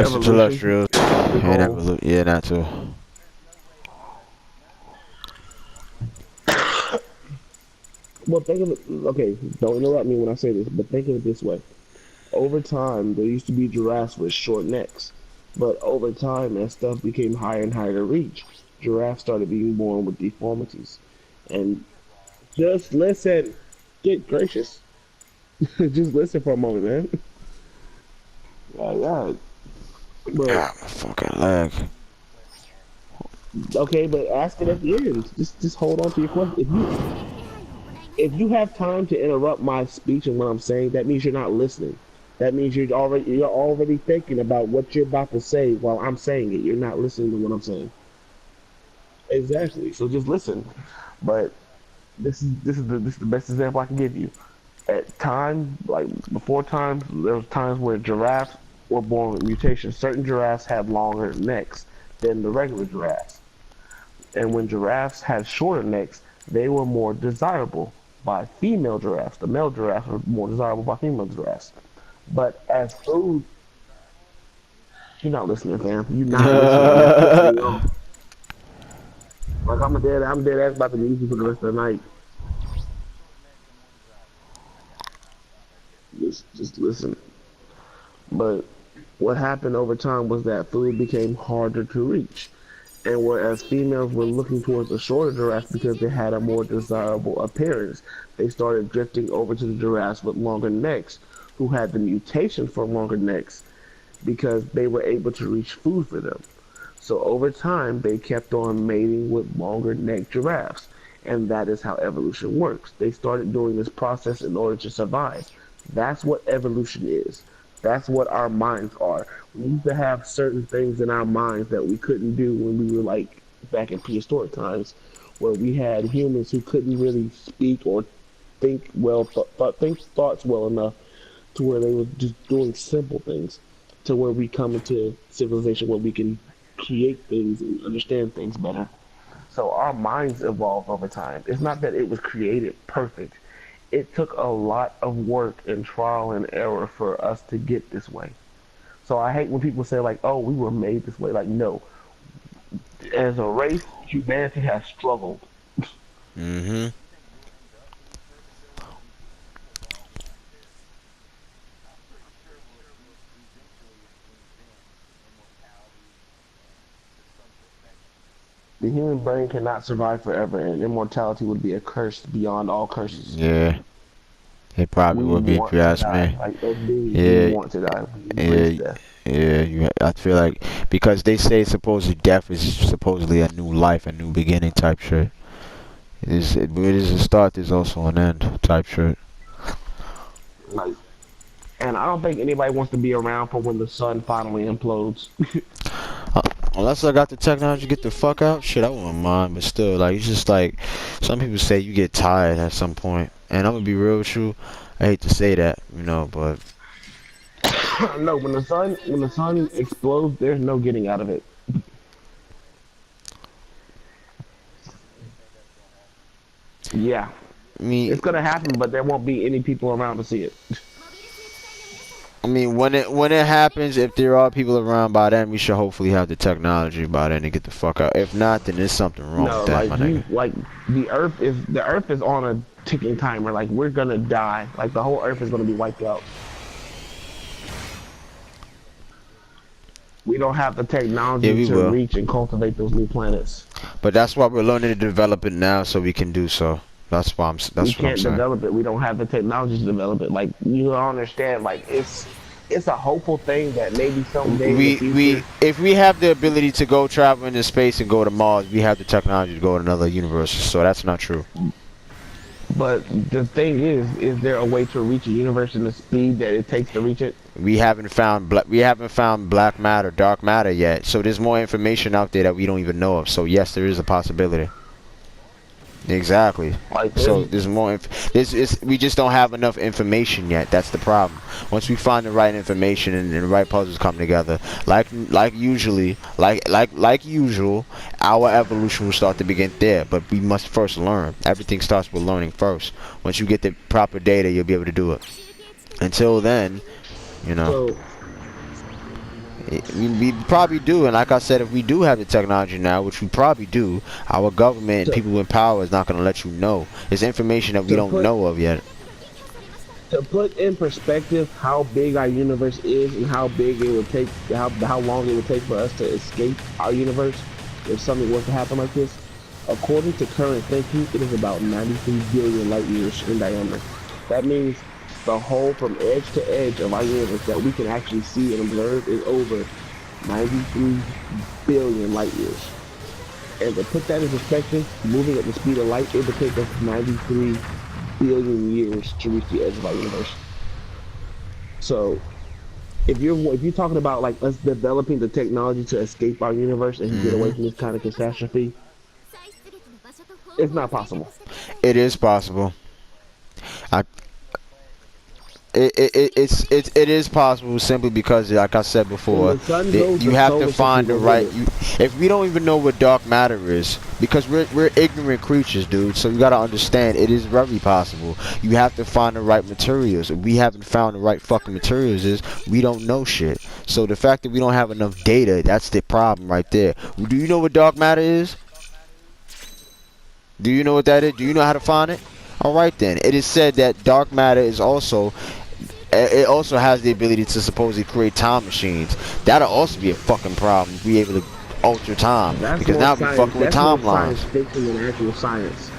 Extraterrestrials. And Evolve. evolution. Yeah, that too. Well, think of it. Okay, don't interrupt me when I say this, but think of it this way. Over time, there used to be giraffes with short necks, but over time, as stuff became higher and higher to reach, giraffes started being born with deformities. And just listen. Get gracious. Just listen for a moment, man. Yeah. But Ah, my fucking leg. okay, but ask it at the end. Just hold on to your question. If you have time to interrupt my speech and what I'm saying, that means you're not listening. That means you're already thinking about what you're about to say while I'm saying it. You're not listening to what I'm saying. Exactly. So just listen. But this is the best example I can give you. At time, like before times, there was times where giraffes were born with mutations. Certain giraffes had longer necks than the regular giraffes. And when giraffes had shorter necks, they were more desirable by female giraffes. The male giraffes were more desirable by female giraffes. But as food, you're not listening, fam. You're not listening. You're pissing me off. Like I'm dead ass about to mute you for the rest of the night. Just listen. But what happened over time was that food became harder to reach. And whereas females were looking towards the shorter giraffes because they had a more desirable appearance, they started drifting over to the giraffes with longer necks, who had the mutation for longer necks because they were able to reach food for them. So over time, they kept on mating with longer necked giraffes. And that is how evolution works. They started doing this process in order to survive. That's what evolution is. That's what our minds are. We used to have certain things in our minds that we couldn't do when we were like back in prehistoric times, where we had humans who couldn't really speak or think thoughts well enough to where they were just doing simple things, to where we come into civilization where we can create things and understand things better. So our minds evolved over time. It's not that it was created perfect. It took a lot of work and trial and error for us to get this way. So I hate when people say like, "Oh, we were made this way." Like, no. As a race, humanity has struggled. Mm-hmm. The human brain cannot survive forever, and immortality would be a curse beyond all curses. Yeah. It probably We would be if want you to ask die. me. Like as beings, we Yeah. want to die. We embrace Yeah. death. Yeah. I feel like because they say supposedly death is supposedly a new life, a new beginning type shit. Where there's a start, there's also an end type shit. Like, and I don't think anybody wants to be around for when the sun finally implodes. Uh, Unless I got the technology to get the fuck out, shit, I wouldn't mind. But still, like, it's just like some people say you get tired at some point. And I'm gonna be real with you. I hate to say that, but No, when the sun explodes, there's no getting out of it. Yeah, I mean, it's gonna happen, but there won't be any people around to see it. when it happens, if there are people around by then, we should hopefully have the technology by then to get the fuck out. If not, then there's something wrong with No, that, my nigga. like the Earth is on a ticking timer. Like we're gonna die. Like the whole Earth is gonna be wiped out. We don't have the Yeah, technology we to will. reach and cultivate those new planets. But that's why we're learning to develop it now, so we can do so. We That's what I'm can't saying. develop it. We don't have the technology to develop it. Like you don't understand. Like it's a hopeful thing that maybe someday in the We future. if we have the ability to go travel into space and go to Mars, we have the technology to go to another universe. So that's not true. But the thing is there a way to reach a universe in the speed that it takes to reach it? We haven't found black matter, dark matter yet. So there's more information out there that we don't even know of. So yes, there is a possibility. Exactly. Like So there's there's more. We just don't have enough information yet. That's the problem. Once we find the right information and the right puzzles come together, like usual, our evolution will start to begin there. But we must first learn. Everything starts with learning first. Once you get the proper data, you'll be able to do it. Until then, you know. so We probably do, and like I said, if we do have the technology now, which we probably do, our government and To people in power is not going to let you know. It's information that we to don't put know of yet. to put in perspective how big our universe is and how big it would take, how long it would take for us to escape our universe if something was to happen like this. According to current thinking, it is about 93 billion light years in diameter. That means the hole from edge to edge of our universe that we can actually see and observe is over 93 billion light years. And to put that in perspective, moving at the speed of light, it would take us 93 billion years to reach the edge of our universe. So if you're talking about like us developing the technology to escape our universe and get away Hmm. from this kind of catastrophe, it's not possible. It is possible. I, it is possible simply because, like I said When before, the sun that goes, you the have to solar system find the goes with right. it. If we don't even know what dark matter is, because we're ignorant creatures, dude. So you gotta understand, it is very possible. You have to find the right materials. If we haven't found the right fucking materials, is we don't know shit. So the fact that we don't have enough data, that's the problem right there. Do you know what dark matter is? Do you know what that is? Do you know how to find it? All right then. It is said that dark matter is also, it also has the ability to supposedly create time machines. That'll also be a fucking problem. Be able to alter time, That's because more now we science. fucking with That's more science timelines. fiction than actual science.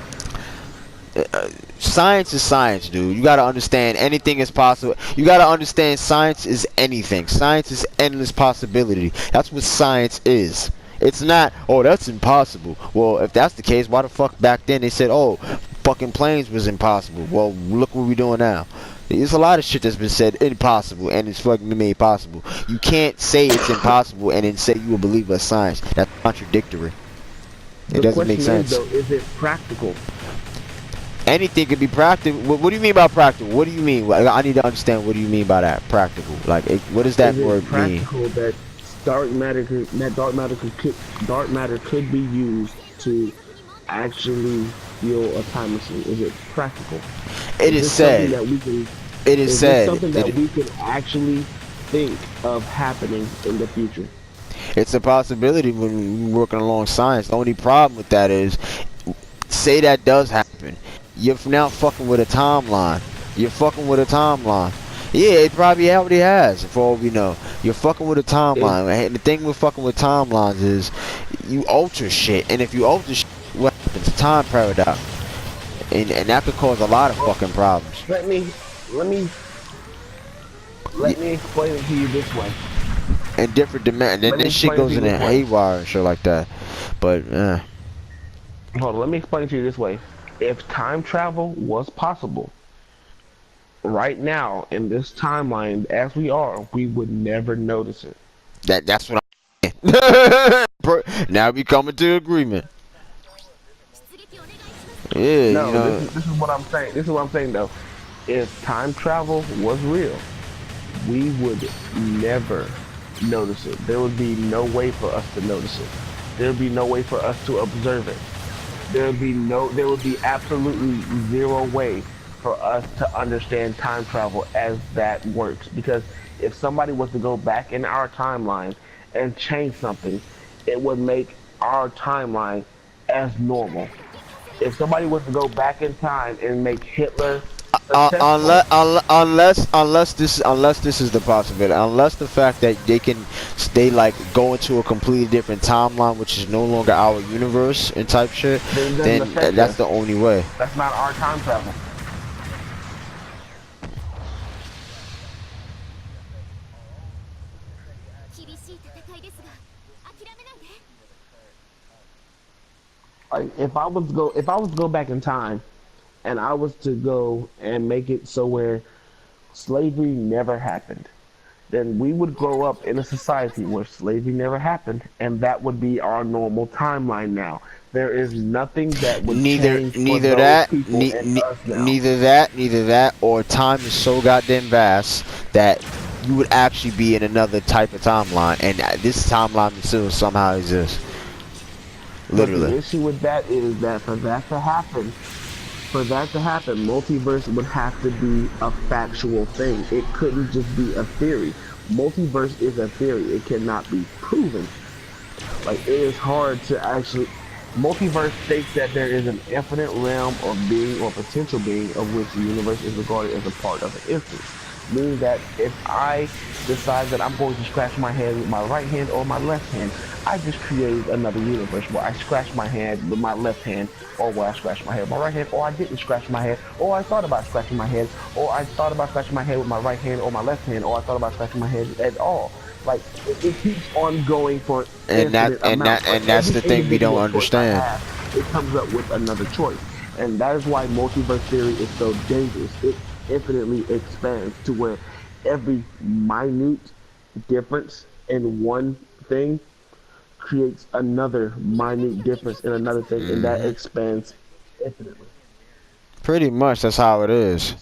Science is science, dude. You gotta understand anything is possible. You gotta understand science is anything. Science is endless possibility. That's what science is. It's not, oh, that's impossible. Well, if that's the case, why the fuck back then they said, oh, fucking planes was impossible? Well, look what we're doing now. There's a lot of shit that's been said impossible and it's fucking been made possible. You can't say it's impossible and then say you a believer of science. That's contradictory. It The doesn't make question is sense. though, is it practical? Anything could be practical. What do you mean by practical? What do you mean? I need to understand, what do you mean by that? Practical. Like, what does that Is it word mean? practical that dark matter could be used to actually fuel a time machine? Is it practical? It Is is this something said. that we can? It is Is this said. something that we can actually think of happening in the future? It's a possibility when we're working along science. The only problem with that is, say that does happen, you're now fucking with a timeline. You're fucking with a timeline. Yeah, it probably already has, for all we know. You're fucking with a If timeline. And the thing with fucking with timelines is, you alter shit. And if you alter shit, what happens? Time paradox. And that could cause a lot of fucking problems. let me let me Y- let me explain it to you this way. And different demand. Then Let me this shit explain it to goes you in a this way. haywire and shit like that. But, Hold on, let me explain it to you this way. If time travel was possible, right now in this timeline as we are, we would never notice it. that's what I'm now we coming to agreement. Yeah, you No, know. this is what I'm saying. This is what I'm saying though. If time travel was real, we would never notice it. There would be no way for us to notice it. There would be no way for us to observe it. There would be absolutely zero way for us to understand time travel as that works. Because if somebody was to go back in our timeline and change something, it would make our timeline as normal. If somebody was to go back in time and make Hitler successful, Unless this is the possibility, unless the fact that they like go into a completely different timeline, which is no longer our universe and type shit, then it doesn't then affect that's us. the only way. That's not our time travel. Like if I was to go back in time and I was to go and make it so where slavery never happened, then we would grow up in a society where slavery never happened, and that would be our normal timeline now. There is nothing that would Neither change for neither those that people and us now. neither that, or time is so goddamn vast that you would actually be in another type of timeline, and this timeline still somehow exists. But the Literally. issue with that is that for that to happen, multiverse would have to be a factual thing. It couldn't just be a theory. Multiverse is a theory. It cannot be proven. Like it is hard to actually. Multiverse states that there is an infinite realm of being or potential being of which the universe is regarded as a part of an instance. Meaning that if I decide that I'm going to scratch my head with my right hand or my left hand, I just created another universe where I scratched my head with my left hand, or where I scratched my head with my right hand, or I didn't scratch my head, or I thought about scratching my head, or I thought about scratching my head with my right hand or my left hand, or I thought about scratching my head at all. Like it keeps on going for And that infinite and amounts. that For and that's every the thing we don't individual choice I understand. have, it comes up with another choice. And that is why multiverse theory is so dangerous. It infinitely expands to where every minute difference in one thing creates another minute difference in another thing, and that Hmm. expands infinitely. Pretty much that's how it is.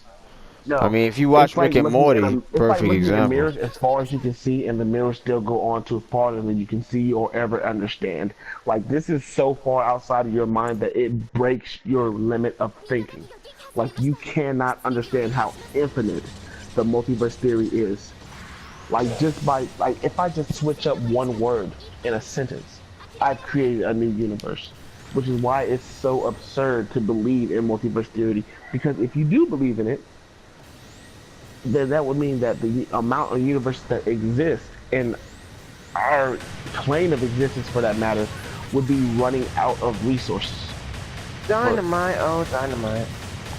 I No, mean, if you watch it's Rick like and looking in Morty, a, it's like perfect looking in example. mirrors as far as you can see, and the mirrors still go on to farther than you can see or ever understand. Like this is so far outside of your mind that it breaks your limit of thinking. Like you cannot understand how infinite the multiverse theory is. Like just by like if I just switch up one word in a sentence, I've created a new universe. Which is why it's so absurd to believe in multiverse theory. Because if you do believe in it, then that would mean that the amount of universes that exist in our plane of existence, for that matter, would be running out of resources. For Dynamite, oh dynamite.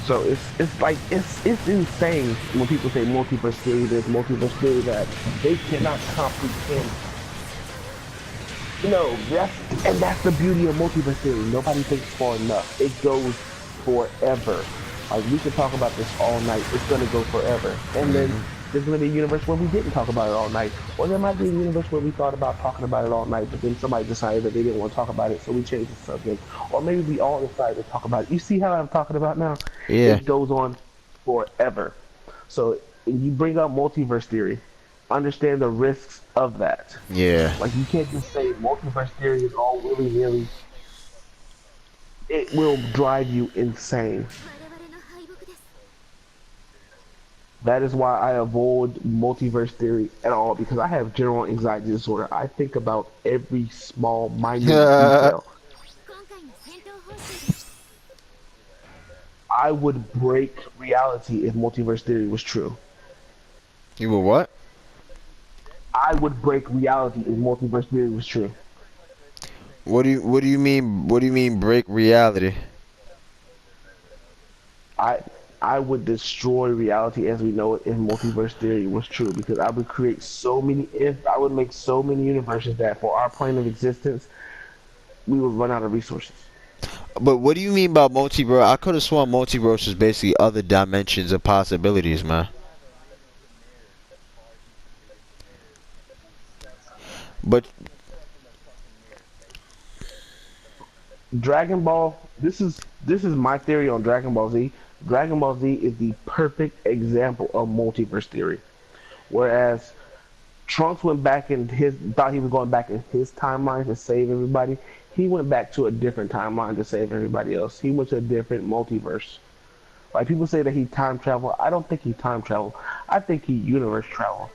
so it's like it's insane when people say multiverse theory this, multiverse theory that. They cannot comprehend. That's the beauty of multiverse theory. Nobody thinks far enough. It goes forever. Like we could talk about this all night. It's gonna go forever. And then Hmm. there's gonna be a universe where we didn't talk about it all night. Or there might be a universe where we thought about talking about it all night, but then somebody decided that they didn't want to talk about it, so we changed the subject. Or maybe we all decided to talk about it. You see how I'm talking about now? Yeah, It goes on forever. So you bring up multiverse theory. Understand the risks of that. yeah. Like you can't just say multiverse theory is all willy nilly. It will drive you insane. That is why I avoid multiverse theory at all because I have general anxiety disorder. I think about every small, minute detail. I would break reality if multiverse theory was true. You were what? I would break reality if multiverse theory was true. What do you mean? What do you mean break reality? I I would destroy reality as we know it if multiverse theory was true because I would create so many if I would make so many universes that for our plane of existence we would run out of resources. But what do you mean by multiverse? I could have sworn multiverse is basically other dimensions of possibilities, man. But Dragon Ball. This is my theory on Dragon Ball Z. Dragon Ball Z is the perfect example of multiverse theory. Whereas Trunks went back in his thought he was going back in his timeline to save everybody. He went back to a different timeline to save everybody else. He went to a different multiverse. Like people say that he time traveled. I don't think he time traveled. I think he universe traveled.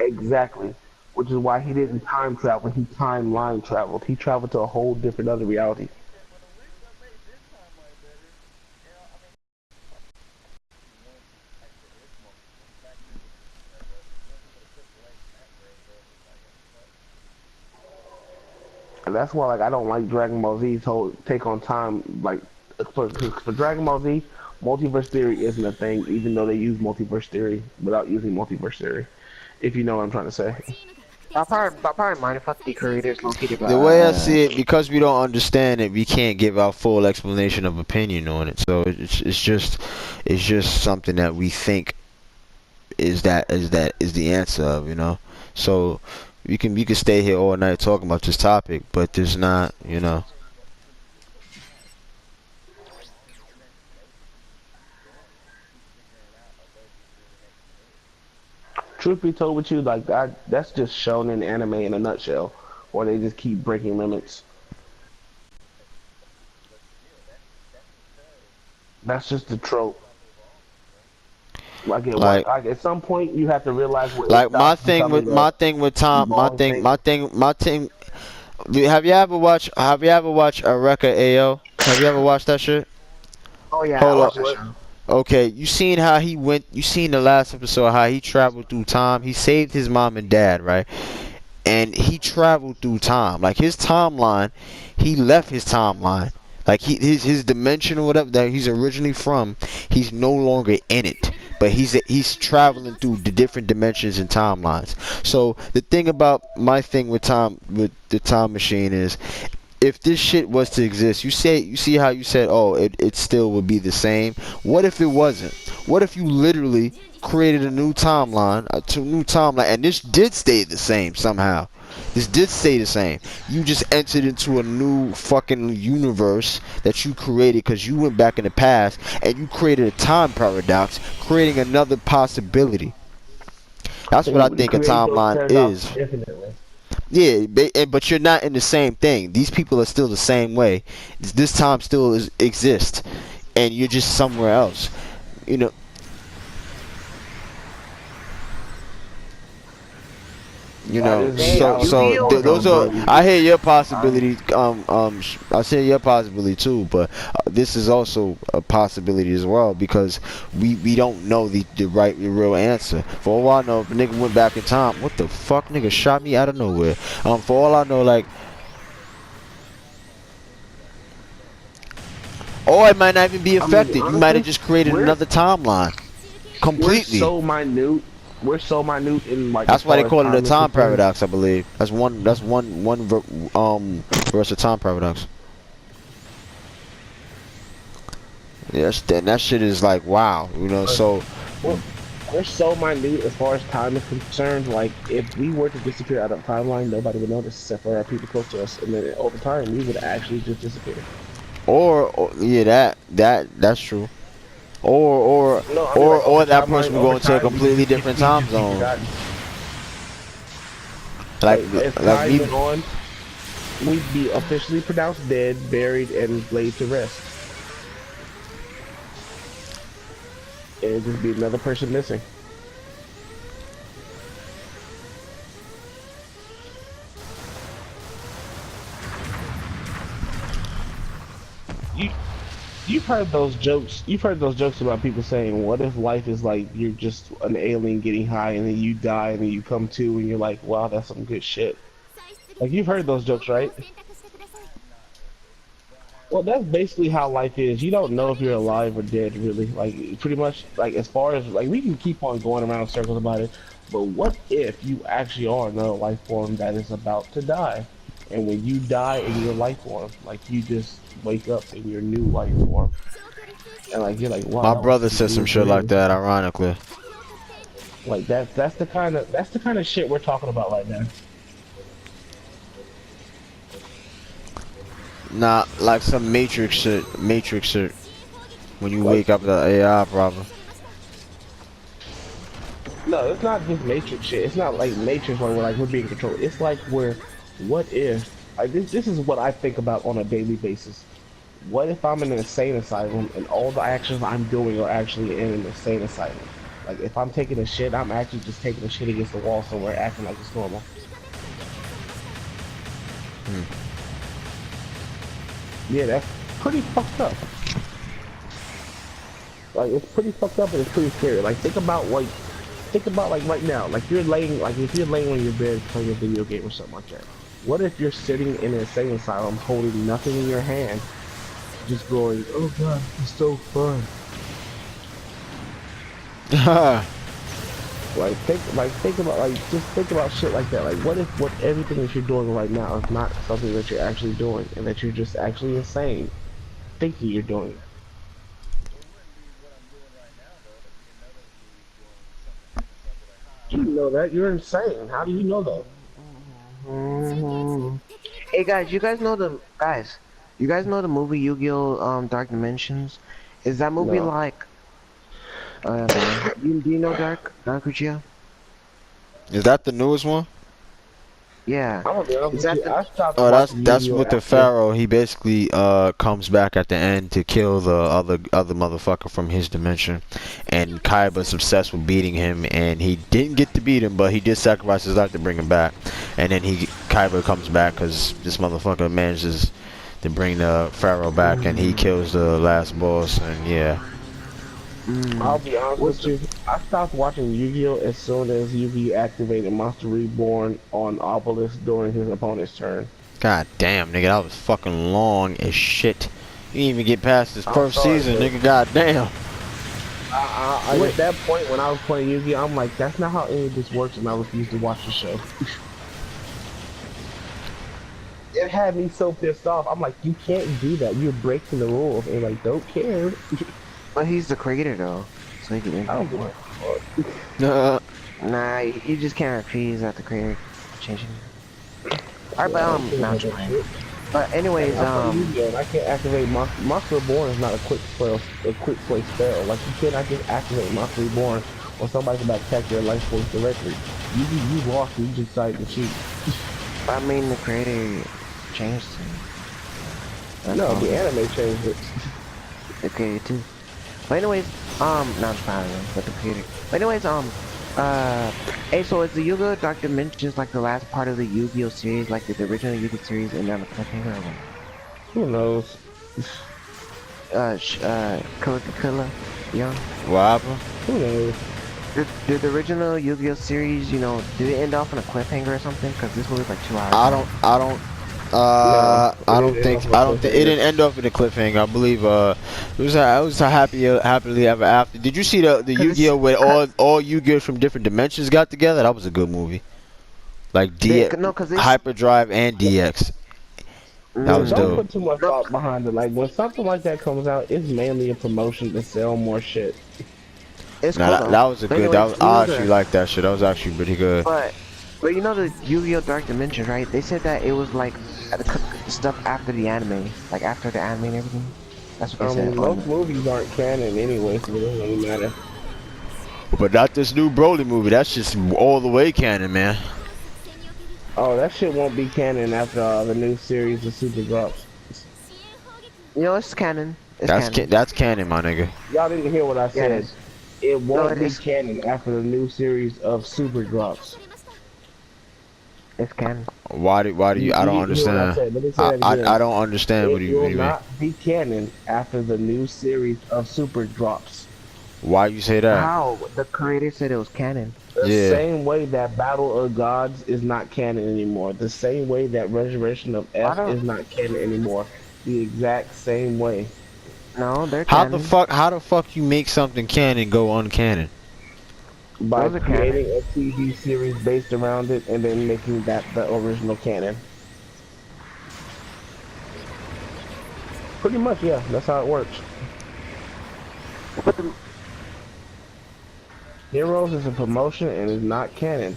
Exactly. Which is why he didn't time travel. He timeline traveled. He traveled to a whole different other reality. And that's why like I don't like Dragon Ball Z's whole take on time. Like for Dragon Ball Z, multiverse theory isn't a thing, even though they use multiverse theory without using multiverse theory. If you know what I'm trying to say. I'll probably mind fuck the creators located, the way I but see it, because we don't understand it, we can't give our full explanation of opinion on it. So it's just something that we think is the answer of, you know. So we can stay here all night talking about this topic, but there's not, you know. Truth be told with you, like that's just shown in anime in a nutshell, or they just keep breaking limits. That's just the trope. Like, like at some point you have to realize where it like my stops thing with becoming a my thing with Tom, evolving thing. my thing. Have you ever watched? Have you ever watched Eureka AO? Have you ever watched that shit? Oh yeah, I Hold watched up. that What? show. Okay, you seen how he went? You seen the last episode how he traveled through time? He saved his mom and dad, right? And he traveled through time. Like his timeline, he left his timeline. Like his dimension or whatever that he's originally from, he's no longer in it. But he's traveling through the different dimensions and timelines. So the thing about my thing with the time machine is if this shit was to exist, you see how you said, oh, it still would be the same. What if it wasn't? What if you literally created a new timeline, and this did stay the same somehow? This did stay the same. You just entered into a new fucking universe that you created because you went back in the past and you created a time paradox, creating another possibility. That's So what I you think a create those timeline paradoxes is. infinitely. Yeah, but you're not in the same thing. These people are still the same way. This time still exists, and you're just somewhere else. You know. That is Damn, reality Yu-Gi-Oh is Those a are. movie. I hear your Um, possibility. I say your possibility too, but this is also a possibility as well because we don't know the real answer. For all I know, if a nigga went back in time, what the fuck, nigga shot me out of nowhere. For all I know, like. Or it might not even be I mean, affected. You might have honestly, just created we're another timeline we're completely. so minute. We're so minute in like as That's why they far as call it a time is time concerned. paradox, I believe. That's verse of time paradox. Yes, then that shit is like wow, But So we're, we're so minute as far as time is concerned. Like if we were to disappear out of timeline, nobody would notice except for our people close to us, and then over time we would actually just disappear. or yeah, that's true. Or or No, I mean or like or that person would go over into a time we would completely just different we'd time just be zone. forgotten. Like As like time me. went on, we'd be officially pronounced dead, buried, and laid to rest. And it'd just be another person missing. You you've heard those jokes. You've heard those jokes about people saying, "What if life is like you're just an alien getting high, and then you die, and then you come to, and you're like, wow, that's some good shit." Like you've heard those jokes, right? Well, that's basically how life is. You don't know if you're alive or dead, really. Like pretty much, like as far as like we can keep on going around in circles about it, but what if you actually are another life form that is about to die, and when you die in your life form, like you just wake up in your new life form, and like you're like, wow, My that was brother some said some weird shit like dream. that, ironically. Like that's the kind of shit we're talking about right now. Nah, like some Matrix shit. Matrix shit. When you Like wake up, the AI problem. no, it's not just Matrix shit. It's not like Matrix where we're being controlled. It's like where, what if? Like this is what I think about on a daily basis. What if I'm in an insane asylum and all the actions I'm doing are actually in an insane asylum? Like if I'm taking a shit, I'm actually just taking a shit against the wall somewhere, acting like it's normal. Hmm. Yeah, that's pretty fucked up. Like it's pretty fucked up and it's pretty scary. Like think about like right now. Like you're laying like if you're laying on your bed playing a video game or something like that. What if you're sitting in an insane asylum holding nothing in your hand, just going, "Oh god, it's so fun." Think about just think about shit like that. Like what everything that you're doing right now is not something that you're actually doing and that you're just actually insane thinking you're doing it. You know that you're insane. How do you know that? Mhm. Hey guys, you guys know the movie Yu-Gi-Oh! Dark Dimensions? Is that movie No. like do you know Dark Uchiha? Is that the newest one? Yeah. I'm gonna be honest Is with that you. the? I stopped Oh, watching that's Yu-Gi-Oh with the after. Pharaoh. He basically comes back at the end to kill the other motherfucker from his dimension, and Kaiba's obsessed with beating him, and he didn't get to beat him, but he did sacrifice his life to bring him back, and then Kaiba comes back because this motherfucker manages to bring the Pharaoh back, and he kills the last boss, and yeah. I'll Mm, be honest what's with the? you. I stopped watching Yu-Gi-Oh as soon as Yu-Gi activated Monster Reborn on Obelisk during his opponent's turn. God damn, nigga, that was fucking long as shit. You didn't even get past this I'm first sorry, season, but nigga. God damn. at Wait. that point when I was playing Yu-Gi-Oh, I'm like, that's not how any of this works, and I refused to watch the show. It had me so pissed off. I'm like, you can't do that. You're breaking the rules, and like, don't care. But he's the creator though, so he can I don't impact give a more. fuck. Nah, you just can't refuse that the creator changing. Alright, Yeah, but I don't care nah, I'm about just that playing. shit. But Like, anyways, I play Yu-Gi-Oh and I can't activate Monster Reborn is not a quick play spell. Like you cannot just activate Monster Reborn or somebody can attack your life force directly. You lost. You just decided to cheat. I mean the creator changed it. That's No, all. the anime changed it. The creator too. But anyways, not Spider-Man, but the creator. But anyways, hey, so is the Yu-Gi-Oh! Dark Dimensions like the last part of the Yu-Gi-Oh! Series, like the original Yu-Gi-Oh! Series, and then the cliffhanger or what? Who knows? Killa, yeah. What happened? Who knows? Did the original Yu-Gi-Oh! Series, did it end off on a cliffhanger or something? Because this movie's like 2 hours I long. don't, I don't, No, it I don't didn't end think, up on a I don't think it cliffhanger. didn't end up in a cliffhanger. I believe, it was a happily ever after. Did you see the Cause Yu-Gi-Oh where cause all Yu-Gi-Ohs from different dimensions got together? That was a good movie. Like no, cause they, Hyperdrive and DX. That But was don't mm, dope. put too much no, thought behind it. Like when something like that comes out, it's mainly a promotion to sell more shit. it's Now cool though. that was a But good. anyways, I actually like that shit. That was actually pretty good. but the Yu-Gi-Oh! Dark Dimensions, right? They said that it was like stuff after the anime, like after the anime and everything. That's what they I said mean, on most movies aren't canon anyway, so it doesn't really matter. But not this new Broly movie. That's just all the way canon, man. Oh, that shit won't be canon after the new series of Super drops. it's canon. It's canon. That's canon, my nigga. Y'all didn't hear what I Yeah, it said. is. It No, won't it be is. canon after the new series of Super drops. It's canon. Why do you? I Did don't you hear what I understand. said? Let me say that I again. don't understand. It What will do you mean? not be canon after the new series of Super drops. Why you say that? How? The creator said it was canon. The Yeah. same way that Battle of Gods is not canon anymore. The same way that Resurrection of I F don't. is not canon anymore. The exact same way. No, they're canon. How the fuck you make something canon go uncanon? By Those are canon. creating a TV series based around it and then making that the original canon. Pretty much, yeah. That's how it works. But the, Heroes is a promotion and is not canon.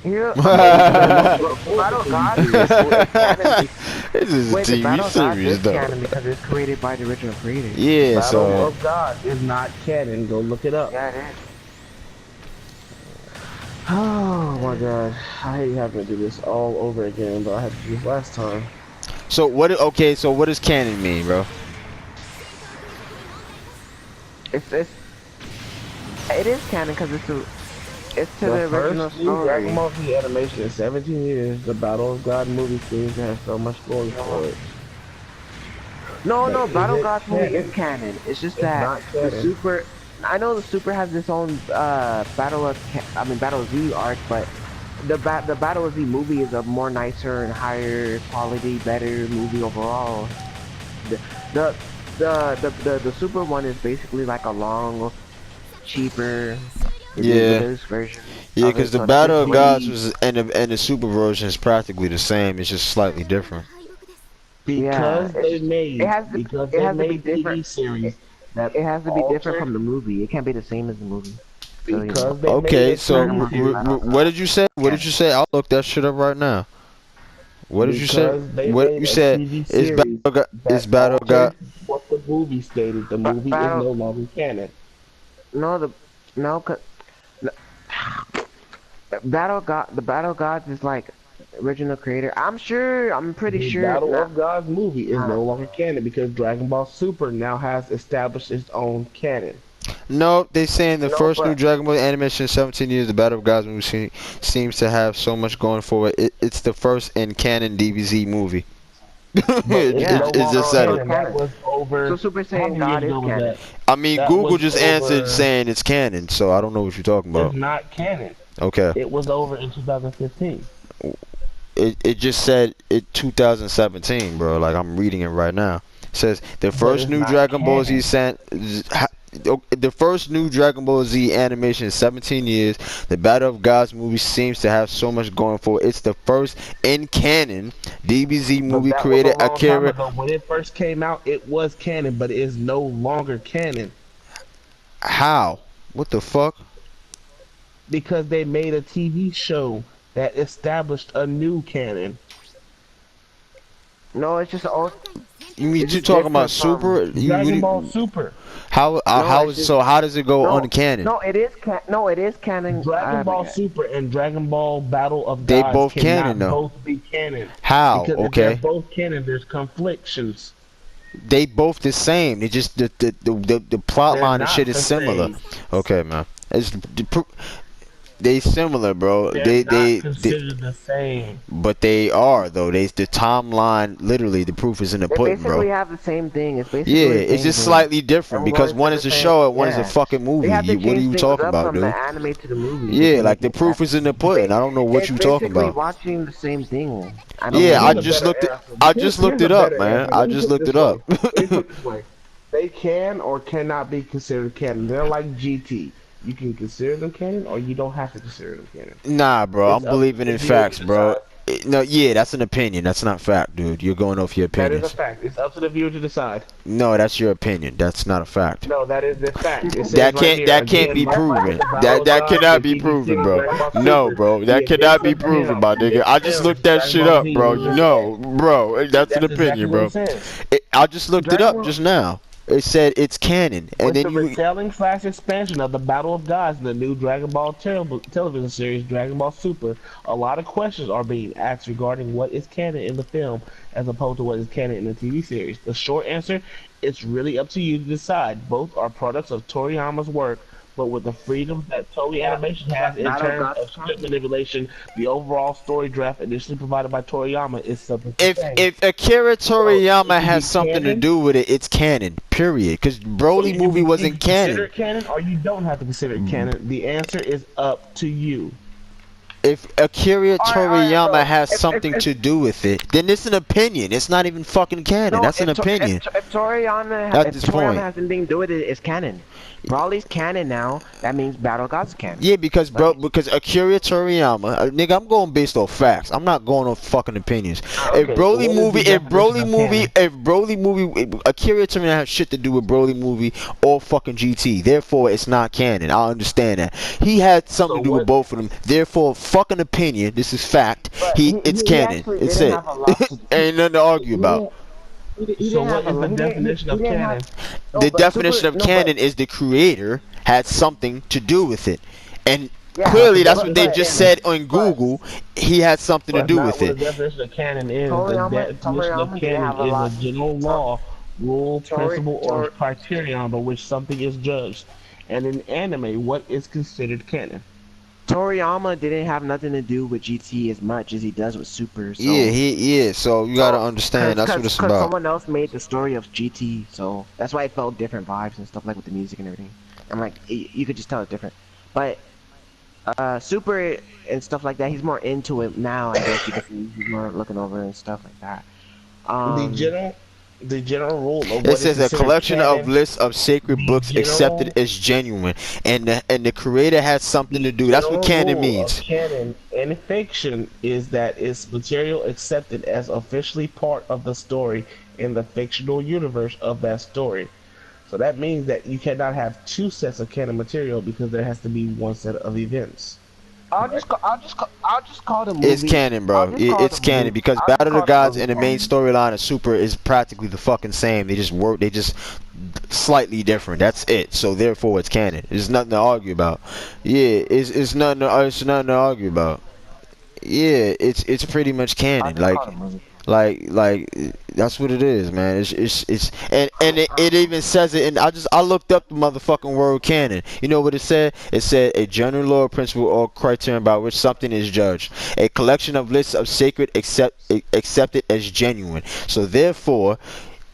here, This Battle of Gods is canon. is a Wait, the TV Battle of Gods series is though. canon because it's created by the original creator. Yeah, Battle so of God is not canon. Go look it up. Yeah, it is. Oh my god. I hate having to do this all over again, but I had to do this last time. so what does canon mean, bro? It is canon because it's to the original first new Dragon story. Ball Z animation in 17 years, the Battle of God movie seems to have so much glory for it. No, But Battle is of it Gods movie canon? is canon. It's just It's that not the canon. Super. I know the Super has its own Battle of Z arc, but the Battle of Z movie is a more nicer and higher quality, better movie overall. The the the Super one is basically like a long, cheaper, Yeah. reduced version. Yeah, of it, because the so that's Battle just of way Gods was and the Super version is practically the same. It's just slightly different. yeah. Because they made It has to be TV different. series that It has to be different altered from the movie. It can't be the same as the movie. So because they made Okay, a so Dragon TV Ball Z series. Battle of what Gods. did you say? What did Canon. you say? I'll look that shit up right now. What did you say? Because they What made you a said TV is series that Battle of God? altered what the movie stated. The movie is Battle. no longer canon. No, the no, 'cause- no, The Battle Gods is like original creator. I'm pretty The sure Battle not. of Gods movie is Uh, no longer canon because Dragon Ball Super now has established its own canon. No, they saying the no, first new but Dragon Ball animation in 17 years, the Battle of Gods movie seems to have so much going for it. It's the first in canon DBZ movie. But it's yeah, no It longer just so said so it. it's canon. That canon. was So over. Super How Saiyan many years God is ago was canon. that? I mean, That Google was just answered over. saying it's canon, so I don't know what you're talking It's about. not canon. Okay. It was over in 2015. It just said it 2017, bro. Like I'm reading it right now. It says the But first it's new not Dragon Ball Z canon. sent the first new Dragon Ball Z animation in 17 years. The Battle of Gods movie seems to have so much going for it. It's the first in canon DBZ But movie that was a created long time Akira. ago. When it first came out, it was canon, but it is no longer canon How? What the fuck? because they made a TV show that established a new canon. No, it's just old. You mean It's you just talking about different from. Super? Dragon Ball Super. No, How it's is just so? How does it go no, uncanon? no. It is canon. Dragon Ball Super and Dragon Ball Battle of They Gods both canon cannot though. both be canon How? because if they're Okay. both canon, there's conflictions. They both the same. They just the plot They're line and shit not is the similar. same. Okay, man. They similar, bro. They're not considered the same. But they are though. The timeline literally the proof is in the They pudding, bro. basically have the same thing. It's Yeah, basically the it's same just thing. slightly different I'm because going to one the is a same. show and one is a Yeah, fucking they movie. have to What are change you things talking up about, from the dude? anime to the movie Yeah, because like like the proof is in the pudding. I don't know what it's you talking basically about. watching the same thing. I don't Yeah, get Here's it. a better answer. I just looked Here's a it up, better man. answer. I Let me just put it looked it this up. way. Let me put it this way. They can or cannot be considered canon. They're like GT. You can consider them canon, or you don't have to consider them canon. Nah, bro. It's I'm up to believing the in viewer facts, to bro. decide. No, yeah, that's an opinion. That's not fact, dude. You're going off your That is a opinions. fact. It's up to the viewer to decide. No, that's your opinion. That's not a fact. No, that is the fact. It says right here That can't again. be proven. The Battle of That Gods cannot for be TV proven, series bro. Dragon Ball No, Super. bro. The That cannot events be of proven, him my in nigga. the I just films looked that Dragon shit Ball up, Z bro. was You not know, canon. bro. That's an That's opinion, exactly what bro. it says. I just looked it Dragon up Ball just now. It said it's canon, and with then the you. retelling slash expansion of the Battle of Gods in the new Dragon Ball television series, Dragon Ball Super, a lot of questions are being asked regarding what is canon in the film as opposed to what is canon in the TV series. The short answer, it's really up to you to decide. Both are products of Toriyama's work, but with the freedom that Toei Animation has in Battle terms Gods of is script canon. manipulation, the overall story draft initially provided by Toriyama is something to say. If Akira So it Toriyama can has be something to canon. do with it, it's canon. Period. Because So Broly movie you wasn't can consider canon. it canon, or you don't have to consider it canon. The answer is up to you. If Akira All right, Toriyama bro. has something to do with it, then it's an opinion. It's not even fucking canon. No, That's an opinion at If this Toriyama point. has anything to do with it, it's canon. Broly's canon now. That means Battle Gods is canon. Yeah, because Like, because Akira Toriyama, nigga, I'm going based off facts. I'm not going off fucking opinions. Okay, so what is the definition of canon? If Broly movie, Akira Toriyama has shit to do with Broly movie or fucking GT. Therefore, it's not canon. I understand that. He had something So to do with what? both of them. Therefore, fucking opinion. This is fact. but It's he canon. actually It's didn't it. have a lot to. Ain't nothing to argue He about. didn't. He So didn't what have a is the lot. definition He of didn't have. canon? No, The but definition of no, canon is the creator had something to do with it, and yeah, That's the clearly that's what definition they of just canon. said on Google. He had something to That's do not with what it. the definition of canon is. The definition of Toriyama didn't canon have a is a lot. general Tor, law, rule, Tori, principle, or Tor, criterion by which something is judged. And in anime, what is considered canon? Toriyama didn't have nothing to do with GT as much as he does with Super. So you gotta understand that's what it's Cause about. someone else made the story of GT, so that's why it felt different vibes and stuff like with the music and everything. I'm like, you could just tell it's different. But Super and stuff like that, he's more into it now. I guess you can see he's more looking over and stuff like that. The Um, general, the general rule of It what is says a considered collection of canon. lists of sacred The books accepted general, as genuine, and the creator had something to the do. That's what general canon rule of means. canon in fiction is that its material accepted as officially part of the story in the fictional universe of that story. So that means that you cannot have two sets of canon material because there has to be one set of events. I'll just call the It's movie. canon, I'll bro. just call the It's canon movie. because I'll Battle just of the call the Gods movie and the main canon. storyline of Super is practically the fucking same. They just work. They just slightly different. That's it. So therefore, it's canon. There's nothing to argue about. Yeah, it's nothing to argue about. Yeah, it's pretty much I'll canon. just call the movie. Like that's what it is, man. It's and it even says it. And I looked up the motherfucking word canon. You know what it said? It said a general law, principle, or criterion by which something is judged. A collection of lists of sacred accepted as genuine. So therefore,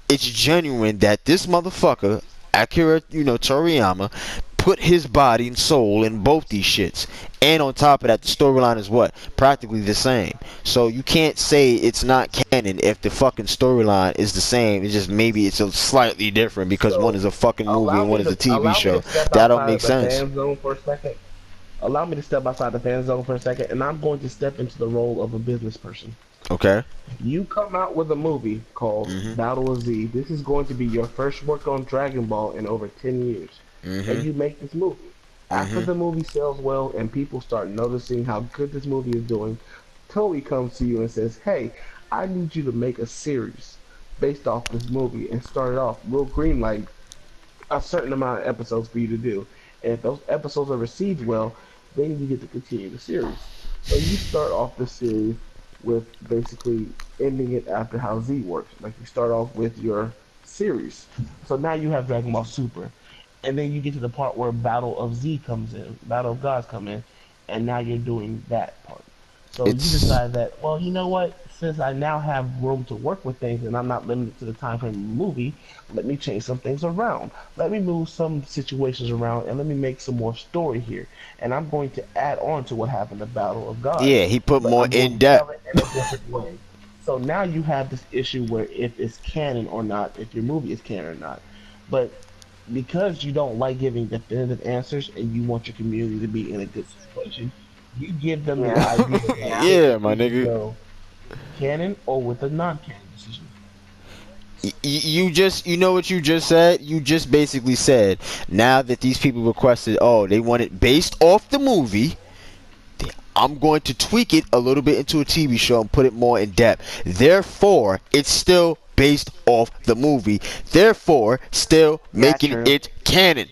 it's genuine that this motherfucker, Akira, Toriyama, put his body and soul in both these shits. And on top of that, the storyline is what? Practically the same. So you can't say it's not canon if the fucking storyline is the same. It's just maybe it's a slightly different because one So is a fucking movie and one is a TV allow me show. to step That don't outside make of the sense. fan zone for a second. Allow me to step outside the fan zone for a second, and I'm going to step into the role of a business person. Okay? You come out with a movie called Mm-hmm. Battle of Z. This is going to be your first work on Dragon Ball in over 10 years. And Mm-hmm. you make this movie. After Mm-hmm. the movie sells well and people start noticing how good this movie is doing, Toei comes to you and says, hey, I need you to make a series based off this movie and start it off. We'll greenlight a certain amount of episodes for you to do. And if those episodes are received well, then you get to continue the series. So you start off the series with basically ending it after how Z works. Like you start off with your series. So now you have Dragon Ball Super. And then you get to the part where Battle of Z comes in, Battle of Gods come in, and now you're doing that part. So you It's decide that, well, you know what? Since I now have room to work with things and I'm not limited to the time frame of the movie, let me change some things around. Let me move some situations around and let me make some more story here. And I'm going to add on to what happened to Battle of Gods, yeah, he put but more I'm going in to depth. tell it in a different way. So now you have this issue where if it's canon or not, if your movie is canon or not. But because you don't like giving definitive answers and you want your community to be in a good situation, you give them the Yeah. idea that Yeah. they can Yeah, my either nigga. go canon or with a non-canon decision. You know what you just said? You just basically said now that these people requested, oh, they want it based off the movie. I'm going to tweak it a little bit into a TV show and put it more in depth. Therefore, it's still based off the movie. Therefore, still Yeah. making True. it canon.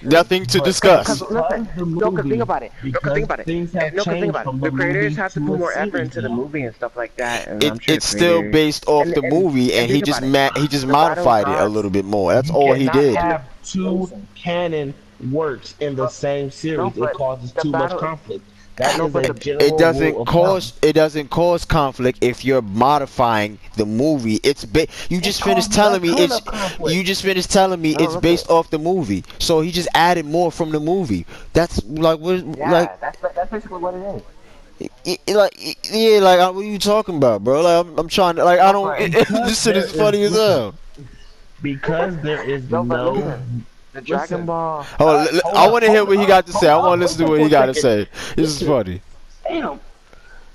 True, Nothing to but Because discuss. listen, because the no, cause think movie, about it. No, cause think because about it. things have No, cause think changed about it. from the The creators movie have to to put a more effort series into the now. movie and stuff like that, and It I'm sure the it's still creators based off the and movie, and he think just about it. he just The Battle of modified it a Gods little bit more. That's You all he and cannot did. and have two canon works in the no, same no, series. It but causes the too much battle. conflict. That No, is but a the general rule of thumb. It doesn't cause conflict if you're modifying the movie. You It just finished causes a telling me ton it's of conflict. you just finished telling me no, it's listen. based off the movie. So he just added more from the movie. That's like Yeah, that's basically what it is. yeah, like what are you talking about, bro? Like I'm trying to like I No, don't but Because this shit there is is funny as listen, hell. because there is no, but no listen. The Dragon listen. Ball. I want to hear what he got to say. I want to listen to Listen what for he a got to second. say. This is Listen, funny. damn.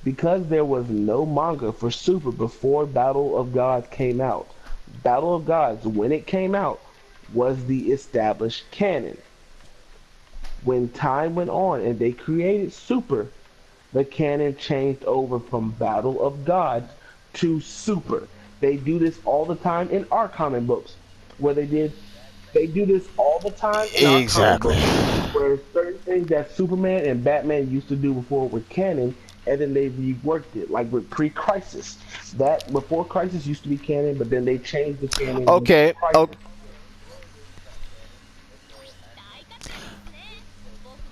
Because there was no manga for Super before Battle of Gods came out. Battle of Gods, when it came out, was the established canon. When time went on and they created Super, the canon changed over from Battle of Gods to Super. They do this all the time in our comic books, where they do this all the time in our comic Exactly. books, where certain things that Superman and Batman used to do before were canon, and then they reworked it, like with pre-Crisis. That before Crisis used to be canon, but then they changed the canon with Okay. Crisis.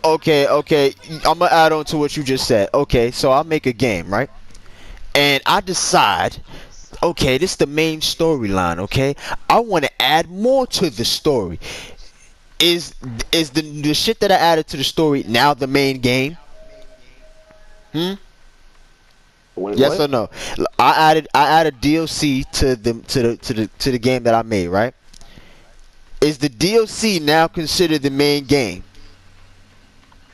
Okay. I'm gonna add on to what you just said. Okay, so I'll make a game, right? And I decide, okay, this is the main storyline. Okay, I want to add more to the story. Is is the shit that I added to the story now the main game? Hmm. Wait, Yes or what? no? I added DLC to the game that I made, right? Is the DLC now considered the main game?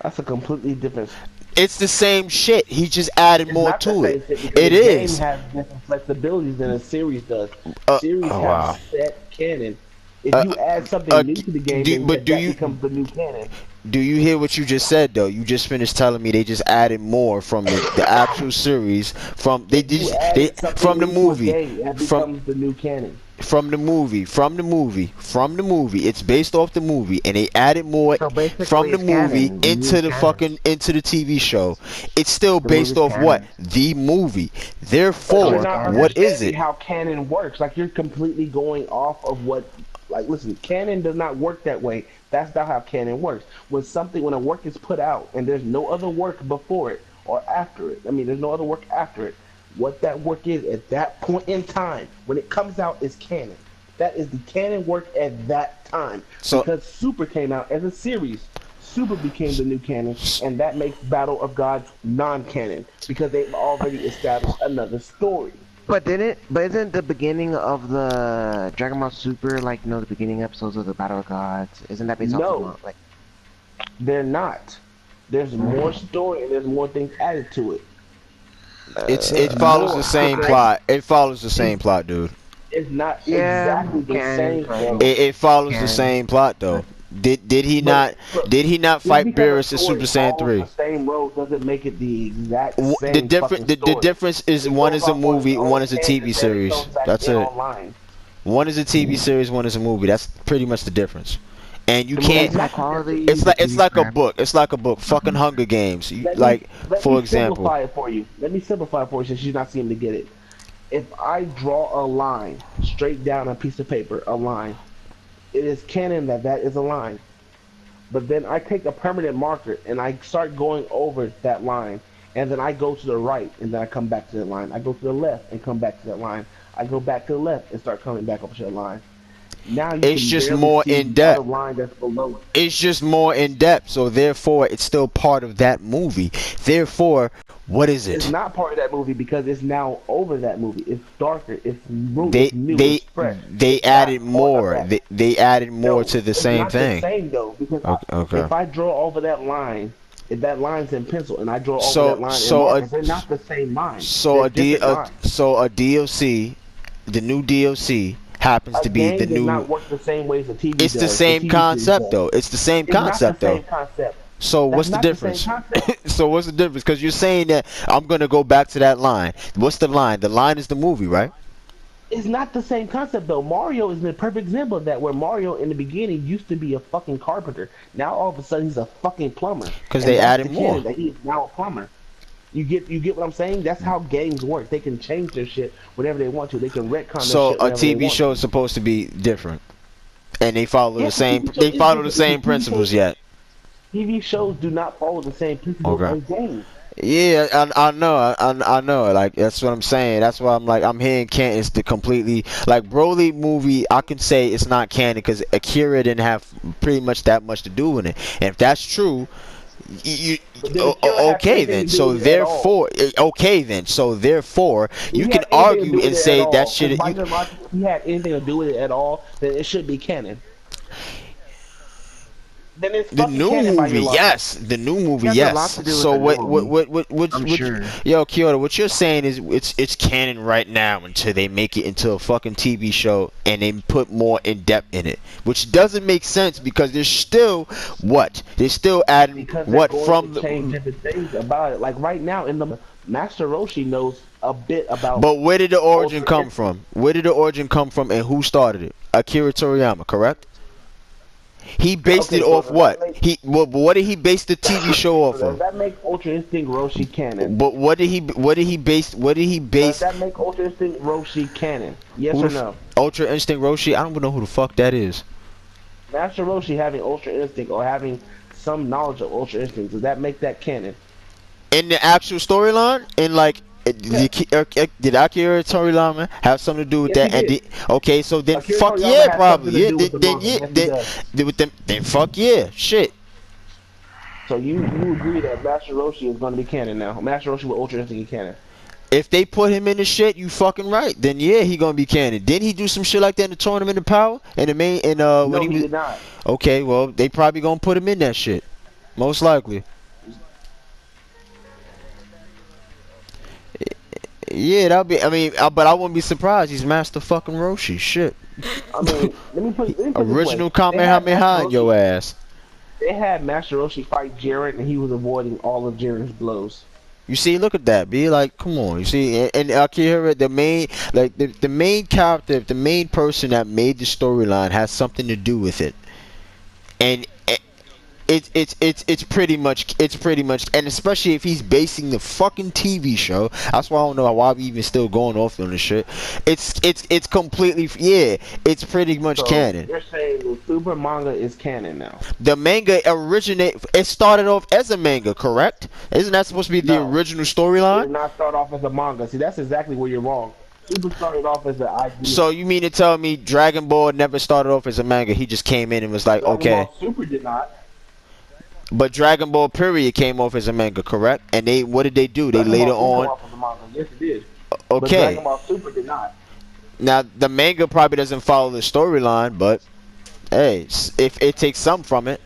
That's a completely different. It's the same shit. He just added It's more not the to it. same shit because It a game is. has different flexibilities than a series does. Series Oh have wow. set canon. If Uh, you add uh, something new to the game, then but do that you becomes the new canon. Do you hear what you just said though? You just finished telling me they just added more from the actual series from If you they add something from the into a movie game, that from becomes the new canon. from the movie. It's based off the movie, and they added more So from basically, the it's movie canon. The into movie's the canon. fucking into the TV show. It's still The based movie's off what? canon. The movie. But So you're Therefore, it's not canon. what is understanding it? how canon works. Like you're completely going off of what. Like, listen, canon does not work that way. That's not how canon works. When a work is put out and there's no other work before it or after it. I mean, there's no other work after it. What that work is at that point in time, when it comes out, is canon. That is the canon work at that time. So Because Super came out as a series. Super became the new canon, and that makes Battle of Gods non-canon because they've already established another story. But isn't the beginning of the Dragon Ball Super like the beginning episodes of the Battle of Gods? Isn't that based off the No, like? they're not. There's more story and there's more things added to it. it It's follows the more same because plot. It follows the it's, same plot, dude. it's not Yeah, exactly the canon, same kind thing. of. It follows the Canon. same plot though. Did he But, not? but Did he not just fight because a Beerus in story Super Saiyan follows the 3? same road doesn't make it the exact The same different fucking the story. difference is It one goes is a off on its movie, one own is a TV tangent that it series. comes back That's in it. online. One is a TV series, one is a movie. That's pretty much the difference. And you The can't. movie's high That's the difference. quality. It's The it's TV's like a crap. book. It's like a book. Fucking Hunger Games. Like Let me for example. simplify it for you. Let me simplify it for you since you're not seeming to get it. If I draw a line straight down a piece of paper, a line, it is canon that that is a line. But then I take a permanent marker and I start going over that line, and then I go to the right and then I come back to that line. I go to the left and come back to that line. I go back to the left and start coming back up to that line. Now you It's can just barely more see in the other depth. line that's below it. It's just more in depth. So therefore, it's still part of that movie. Therefore, what is It's it? not part of that movie because it's now over that movie. It's darker. They It's new. they It's fresh. they It's not added part of more. that. They added more No, to the it's same not the thing. same though because Okay. Okay. if I draw over that line, if that line's in pencil and I draw over So that line in so a marker, they're not the same line. so They're a, D, different a lines. so a DLC, the new DLC happens A to be the game does new. not work the same way as a TV It's the does. The same TV series concept does. though. It's the same It's not the concept though. same concept. So That's what's the not the same difference? concept. So what's the difference? Because you're saying that I'm gonna go back to that line. What's the line? The line is the movie, right? It's not the same concept though. Mario is the perfect example of that, where Mario in the beginning used to be a fucking carpenter. Now all of a sudden he's a fucking plumber. Because And they that's added the more. canon that he is now a plumber. You get what I'm saying? That's how games work. They can change their shit whenever they want to. They can retcon their So shit a whenever they TV want show to. is supposed to be different, and they follow the Yes, the same. TV show They is follow the different because same principles yet. TV shows do not follow the same principles Okay. as games. Yeah, I know, I know. Like that's what I'm saying. That's why I'm like I'm hearing Canton is the completely like Broly movie. I can say it's not canon because Akira didn't have pretty much that much to do with it. And if that's true, you But did Akira have okay anything then. to do So with it at all? therefore, okay then. So therefore, If you he can had anything to argue do with and it at say that all, because shit. by your logic, if he had anything to do with it at all, then it should be canon. Then it's The fucking new canon by your movie, logic. yes. The new movie, It has a lot yes. to do with So the new movie. I'm what sure. yo, Kyoto, what you're saying is it's canon right now until they make it into a fucking TV show and they put more in depth in it, which doesn't make sense because there's still what they're still adding Because they're what going from to change the. different things about it. Like right now in the Master Roshi knows a bit about But where did the origin Ultra come Instinct. from? Where did the origin come from, and who started it? Akira Toriyama, correct? He based Okay, it so off does what? that make, What did he base the TV show so off does of? that make Ultra Instinct Roshi canon? But what did he Does base that make Ultra Instinct Roshi canon? Yes who or the no? Ultra Instinct Roshi? I don't even know who the fuck that is. Master Roshi having Ultra Instinct or having some knowledge of Ultra Instinct, does that make that canon? In the actual storyline, in like Yeah. did Akira Toriyama have something to do with Yes, that? he And did. okay, so then Akira fuck Toriyama yeah, has probably something to yeah. do with the Then manga. yeah, Yes, he does. then fuck yeah, shit. So you agree that Master Roshi is going to be canon now? Master Roshi with Ultra Instinct is canon. If they put him in the shit, you fucking right. Then yeah, he gonna be canon. Didn't he do some shit like that in the Tournament of Power? And the main and when No, he he was did not. okay, well they probably gonna put him in that shit, most likely. Yeah, that'll be. I mean, but I wouldn't be surprised. He's Master fucking Roshi. Shit. I mean, let me put it this way. Original They have Master Kamehameha in Roshi. your ass. They had Master Roshi fight Jiren, and he was avoiding all of Jiren's blows. You see, look at that. Be like, come on. You see, and Akira, the main, like the main character, the main person that made the storyline has something to do with it, and it's pretty much, and especially if he's basing the fucking TV show. That's why I don't know why we even still going off on this shit. It's completely, yeah. It's pretty much So canon. you're saying the Super manga is canon now? The manga it started off as a manga, correct? Isn't that supposed to be the No, original it storyline? did not start off as a manga. See, that's exactly where you're wrong. Super started off as an idea. So you mean to tell me Dragon Ball never started off as a manga? He just came in and was like, Dragon okay. Ball Super did not. But Dragon Ball period came off as a manga, correct? And what did they do? They Dragon later Ball on, Super off as a manga. Yes, it did. But okay. Dragon Ball Super did not. Now the manga probably doesn't follow the storyline, but hey, if it takes some from it.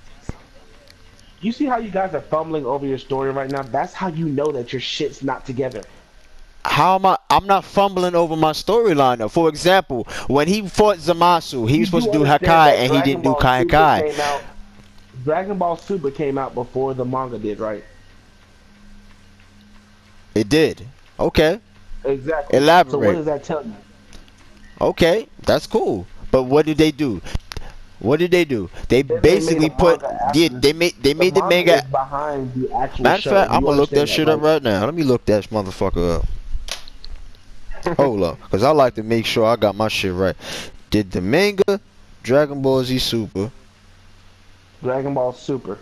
You see how you guys are fumbling over your story right now? That's how you know that your shit's not together. How am I? I'm not fumbling over my storyline though. For example, when he fought Zamasu, he was supposed to do Hakai and he didn't do Kai Kai. Dragon Ball Super came out before the manga did, right? It did. Okay. Exactly. Elaborate. So what does that tell you? Okay, that's cool. But what did they do? What did they do? They Then basically put they made the manga. Is behind the actual Matter of show. fact, I'm gonna look that understand shit up right now. Let me look that motherfucker up. Hold up, cause I like to make sure I got my shit right. Did the manga Dragon Ball Z Super Dragon Ball Super.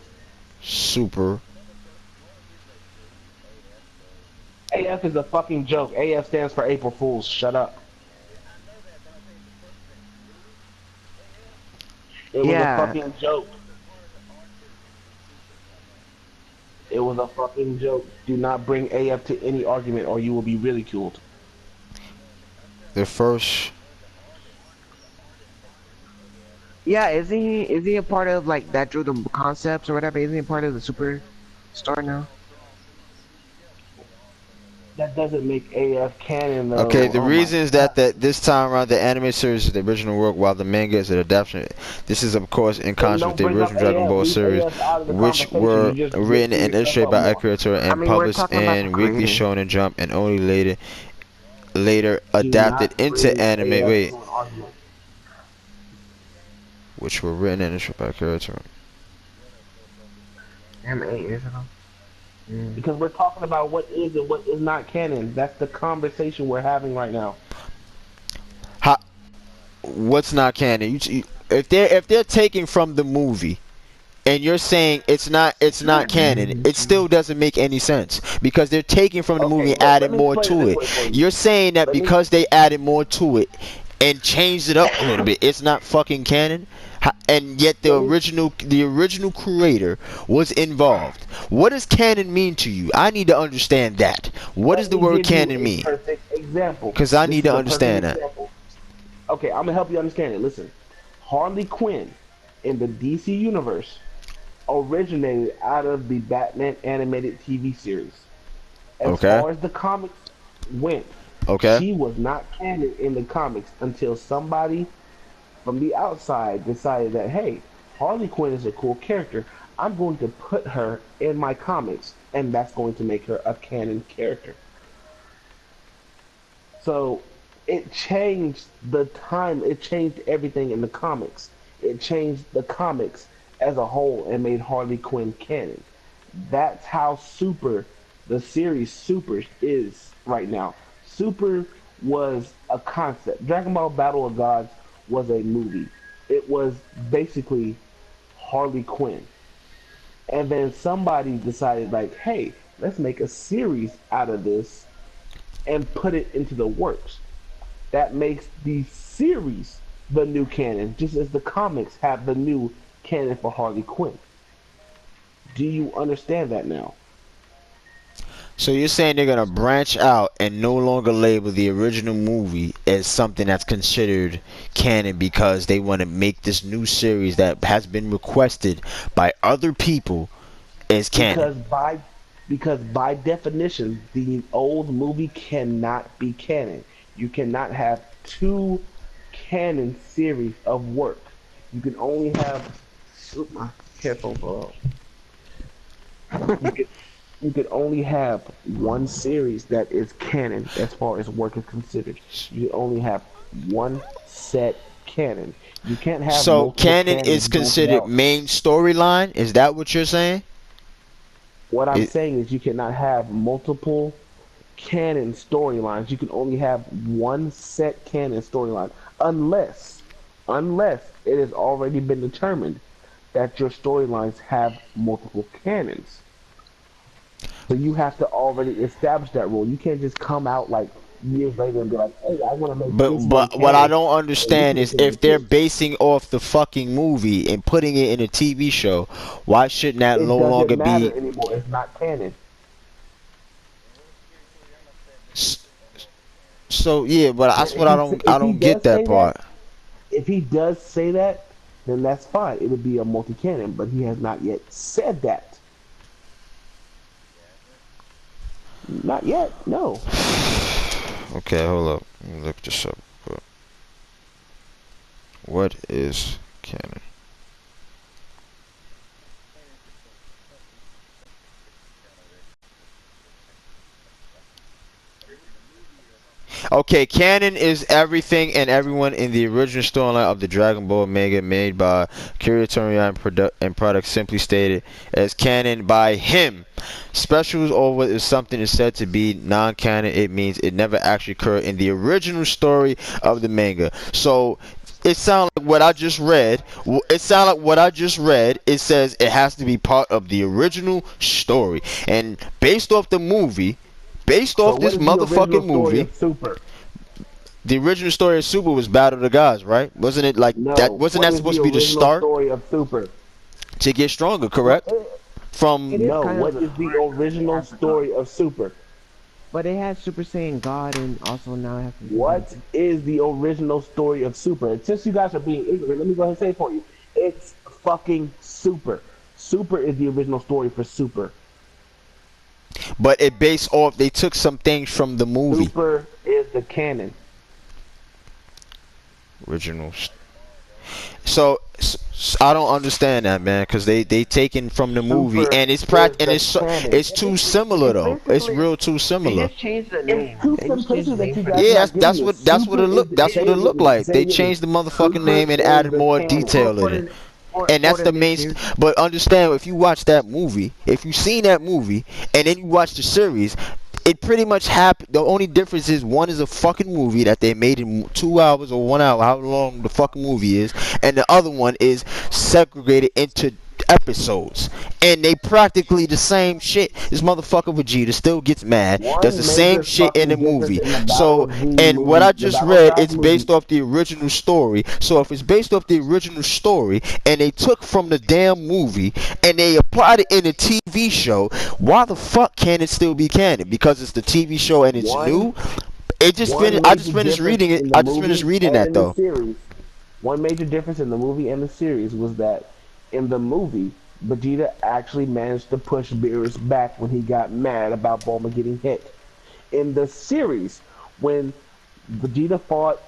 AF is a fucking joke. AF stands for April Fools. Shut up. It was a fucking joke. It was a fucking joke. Do not bring AF to any argument or you will be ridiculed. The first. Yeah, is he a part of like that drew the concepts or whatever? Isn't he a part of the Super store now? That doesn't make AF canon though. Okay, the reason is that this time around the anime series is the original work, while the manga is an adaptation. This is of course in contrast with the original Dragon Ball series, which were written and illustrated by Akira Toriyama and published in Weekly Shonen Jump, and only later adapted into anime. Wait, which were written and illustrated by Akira Toriyama. Damn, 8 years ago. Because we're talking about what is and what is not canon. That's the conversation we're having right now. What's not canon? If they're taking from the movie, and you're saying it's not canon, it still doesn't make any sense because they're taking from the movie and added more to it. You're saying that because they added more to it and changed it up a little bit, it's not fucking canon. And yet the original creator was involved. What does canon mean to you? I need to understand that. What does the word canon mean? Perfect example. Because I need to understand that. Okay, I'm gonna help you understand it. Listen, Harley Quinn in the DC universe originated out of the Batman animated TV series. As far as the comics went, she was not canon in the comics until somebody from the outside decided that, hey, Harley Quinn is a cool character. I'm going to put her in my comics, and that's going to make her a canon character. So it changed the time. It changed everything in the comics. It changed the comics as a whole and made Harley Quinn canon. That's how Super, the series Super, is right now. Super was a concept. Dragon Ball Battle of Gods was a movie. It was basically Harley Quinn. And then somebody decided like, hey, let's make a series out of this and put it into the works. That makes the series the new canon, just as the comics have the new canon for Harley Quinn. Do you understand that now? So you're saying they're gonna branch out and no longer label the original movie as something that's considered canon because they want to make this new series that has been requested by other people as canon? Because by definition, the old movie cannot be canon. You cannot have two canon series of work. You can only have Oop, my headphone fell off. You could only have one series that is canon as far as work is considered. You only have one set canon. You can't have So multiple canon canons is branching considered out. main storyline. Is that what you're saying? What I'm It, saying is you cannot have multiple canon storylines. You can only have one set canon storyline unless it has already been determined that your storylines have multiple canons. So you have to already establish that rule. You can't just come out like years later and be like, "Hey, I want to make but this one what I canon, don't and this understand one is can be if they're too." basing off the fucking movie and putting it in a TV show, why shouldn't that It no doesn't longer matter be? anymore. It's not canon. s- So yeah, but And that's what I if he don't get does that say that, part. if he does say that, then that's fine. It would be a multi canon, but he has not yet said that. Not yet. No. Okay, hold up. Let me look this up. What is canon? Okay, canon is everything and everyone in the original storyline of the Dragon Ball manga made by Akira Toriyama and product simply stated as canon by him. Specials or what is something is said to be non-canon, it means it never actually occurred in the original story of the manga. So it sounds like what I just read. It sounds like what I just read. It says it has to be part of the original story, and based off the movie, based So off what this is the original motherfucking story movie, of Super? the original story of Super was Battle of the Gods, right? Wasn't it like that? No. Wasn't What that is supposed the to be the original start story of Super? to get stronger? Well, Correct? it From is No. kind of What the is the start because they original have the God. story of Super? But they had Super Saiyan God and also now it has Super Saiyan What 2. is the original story of Super? Since you guys are being ignorant, let me go ahead and say it for you. It's fucking Super. Super is the original story for Super. but it based off. They took some things from the movie Super is the canon. original. So I don't understand that, man, because they taken from the movie Super and it's is and the canon. it's too similar It's though. It's basically real too they similar. just changed the It's name. two They just changed the simplicities that name you for the guys are Yeah, not getting it. that's what Super it is look. the, That's say what it it with looked me. like. Say They it with me. changed the motherfucking Super name and is added the more canon. for detail for in it. the And for that's the the new main. series. But understand, if you watch that movie, if you seen that movie, and then you watch the series, it pretty much happened. The only difference is one is a fucking movie that they made in 2 hours or 1 hour, how long the fucking movie is, and the other one is segregated into episodes, and they practically the same shit. This motherfucker Vegeta still gets mad, does the One same major shit in the fucking difference movie. in the Battle So, of Z and what movie, I the just Battle of read, God it's based movie. off the original story. So if it's based off the original story, and they took from the damn movie and they applied it in a TV show, why the fuck can it still be canon? Because it's the TV show and it's One new. It just finished. one I just major finished difference reading it. in the I just finished movie reading and that in the though. series. One major difference in the movie and the series was that in the movie, Vegeta actually managed to push Beerus back when he got mad about Bulma getting hit. In the series, when Vegeta fought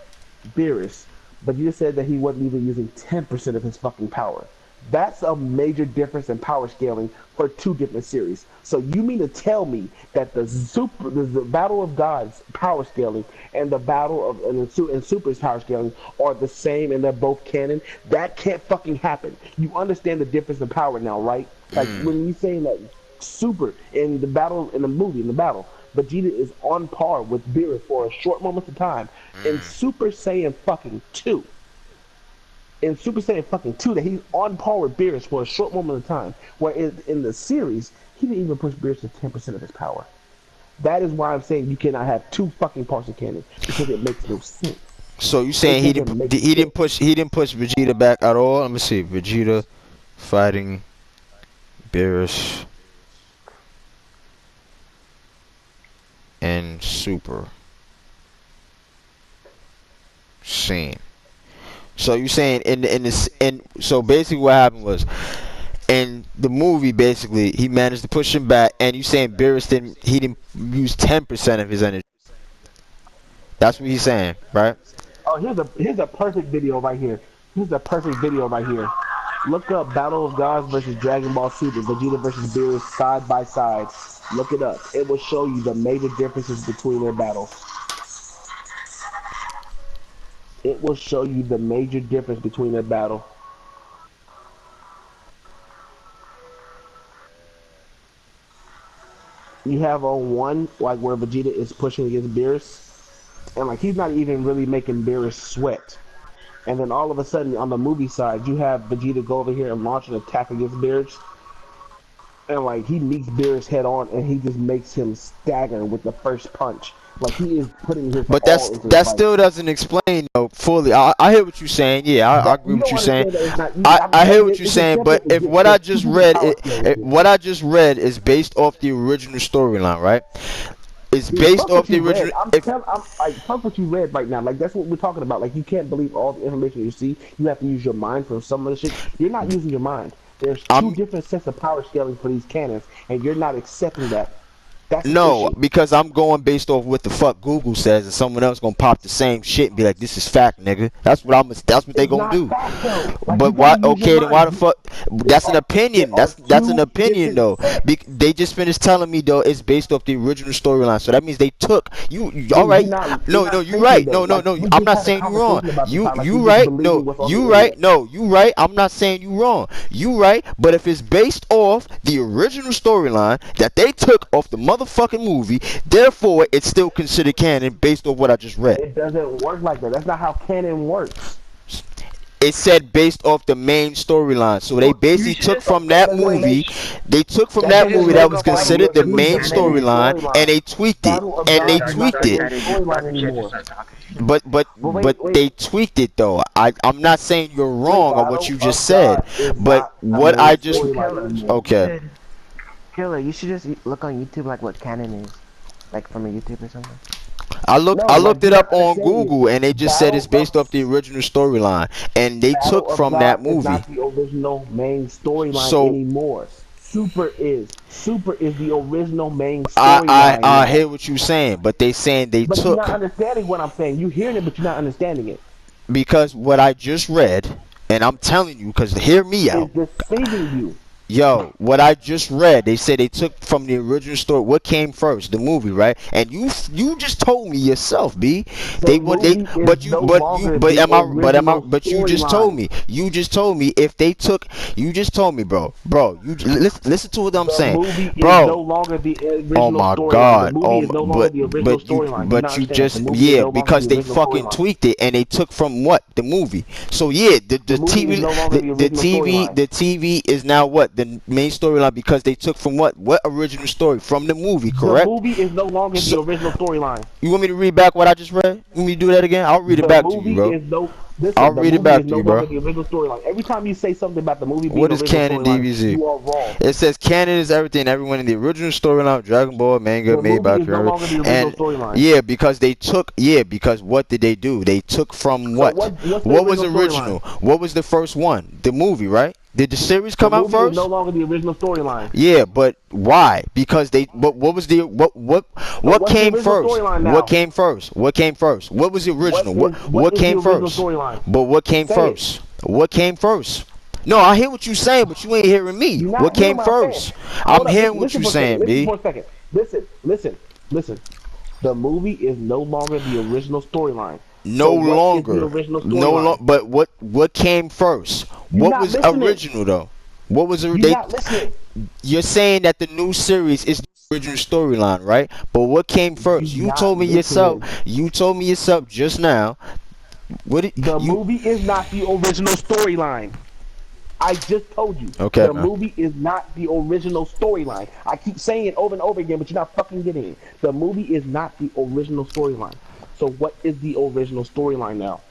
Beerus, Vegeta said that he wasn't even using 10% of his fucking power. That's a major difference in power scaling for two different series. So you mean to tell me that the Battle of Gods power scaling and the Battle of and Super's power scaling are the same and they're both canon? That can't fucking happen. You understand the difference in power now, right? Like Mm, when you saying that Super in the battle in the movie in the battle, Vegeta is on par with Beerus for a short moment of time in mm. Super Saiyan fucking 2. In Super Saiyan fucking 2, that he's on par with Beerus for a short moment of time. Where in the series, he didn't even push Beerus to 10% of his power. That is why I'm saying you cannot have two fucking parts of canon because it makes no sense. So you It saying doesn't make sense. he didn't push Vegeta back at all? Let me see. Vegeta fighting Beerus and Super scene. So you saying in this in so basically what happened was in the movie basically he managed to push him back, and you saying Beerus didn't use 10% of his energy. That's what he's saying, right? Oh, here's a perfect video right here. Here's a perfect video right here. Look up Battle of Gods versus Dragon Ball Super, Vegeta versus Beerus side by side. Look it up. It will show you the major differences between their battles. It will show you the major difference between their battle. You have on one, like where Vegeta is pushing against Beerus, and like he's not even really making Beerus sweat. And then all of a sudden, on the movie side, you have Vegeta go over here and launch an attack against Beerus, and like he meets Beerus head on, and he just makes him stagger with the first punch. Like he is putting his But all into the that fight. still doesn't explain though fully. I hear what you're saying. Yeah, I That agree you with don't you saying. understand that it's not. I hear what you're It's a saying. But simple. if what I just It's read, power scaling. what I just read is based off the original storyline, right? It's Dude, based fuck what off the you read. original. If I'm like, fuck what you read right now. Like that's what we're talking about. Like you can't believe all the information you see. You have to use your mind for some of the shit. You're not using your mind. There's two I'm different sets of power scaling for these cannons, and you're not accepting that. That's the No, issue. because I'm going based off what the fuck Google says, and someone else gonna pop the same shit and be like, "This is fact, nigga." That's what I'm. That's what they It's gonna not do. fact though. Like you But why? gotta use your Okay, then why the mind. fuck? That's an There opinion. are That's an two opinion different though. sets. They just finished telling me though it's based off the original storyline. So that means they took all Dude, right. you're No, not you thinking right. though. No, Like no. we I'm just not had a saying you wrong. conversation about this. How like You you just right. No, believing what's on the you right. internet. No, you right. I'm not saying you wrong. You right. But if it's based off the original storyline that they took off the motherfucking movie, therefore it's still considered canon based off what I just read. It doesn't work like that. That's not how canon works. It said based off the main storyline. So they You basically should took just from That that doesn't make movie. They took from that that just doesn't movie make that look was up on considered the Battle of YouTube main Gods the canon main is. storyline, and storyline. they tweaked it. Battle of And they Gods Sorry, is not tweaked the sorry, it. main Teddy. Just storyline talking shit. Just anymore. start talking. But they tweaked it though. I'm not saying you're The wrong on what Battle you just of said, Gods is but not the what main I just storyline Killer, anymore. you okay. should, Killer, you should just look on YouTube like what canon is, like from a YouTube or something. I No, like looked you're it not up on understanding. Google and they just said it's Battle based off of the original storyline and they Battle took of from that God is movie. not the original main storyline So anymore. Super is. Super is the original main storyline I now. hear what you're saying, but they saying they But you're not took understanding what I'm saying. You hearing it, but you're not understanding it. because what I just read, and I'm telling you, because hear me It's out. deceiving you. Yo, what I just read, they said they took from the original story. What came first, the movie, right? And you just told me yourself, B. The movie is no longer the original But you just told storyline. me. You just told me if they took. You just told me, bro. Listen to what I'm The saying, movie is no bro. longer the Oh original my storyline. The God. movie is no longer the original storyline. Do you not You understand that? just The movie is yeah no longer because the they original fucking storyline. tweaked it and they took from what the movie. So yeah, The movie is no longer the original storyline. the TV is now what the main storyline because they took from what original story from the movie, The correct? movie is no longer the So original storyline. you want me to read back what I just read? You want me to do that again? I'll read it The back to you, movie bro. is no. I'll Listen, the read it movie is back to no you, bro. longer the original storyline. Every time you say something about the movie being What the is original canon storyline, DBZ? you are wrong. It says canon is everything everyone in the original storyline of Dragon Ball manga The made movie by is no creator. longer the original And storyline. yeah, because they took because what did they do? They took from So what? what's the What was original storyline? original? What was the first one? The movie, right? Did the series The come out movie is no first? longer the original storyline. Yeah, but why? Because they what was the So what what's the came original first? storyline What now? came first? What came first? What was the original? What What is the came original first? storyline? But what came Say it. first? What came first? No, I hear what you saying, but you ain't hearing me. You're What not hearing came what I'm saying. first? I'm Hold up, hearing listen, what listen you for a second. saying, Listen B. for a second. Listen. The movie is no longer the original storyline. So No what is the longer. original No long. storyline? But what came first? You're What not was listening. original though? What was You're they? not listening. You're saying that the new series is the original storyline, right? But what came first? You're not listening. You told me yourself just now. What did The you? movie is not the original storyline. I just told you. Okay, The man. movie is not the original storyline. I keep saying it over and over again, but you're not fucking getting it. The movie is not the original storyline. So what is the original storyline now?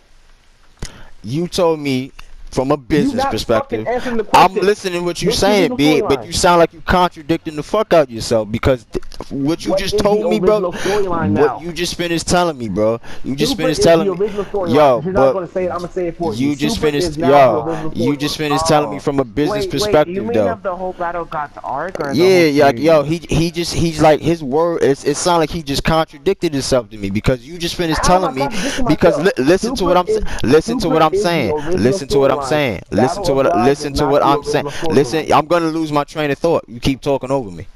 You told me from a You business not fucking perspective. answering the I'm question. listening to what you What's the saying, original B. But storyline? you sound like you contradicting the fuck out yourself because what you What just is the told me, bro. original storyline What now? you just finished telling me, bro. You just Super finished is the telling me, original storyline. yo. If you're not But going to say it, I'm going to say it for you. you just Super is finished, now the yo. original You just storyline. finished telling me from a business Wait, you perspective, mean though. of the whole Battle God's arc or the whole Yeah, like series? yo, he's like his word. It sounds like he just contradicted himself to me because you just finished How am I telling me. contradicting Because myself? listen to what I'm saying. Listen to what Super I'm is the saying. original Listen to what I'm storyline. saying. Battle of Gods is Listen to not what the I'm saying. original Listen, storyline. I'm gonna lose my train of thought. You keep talking over me.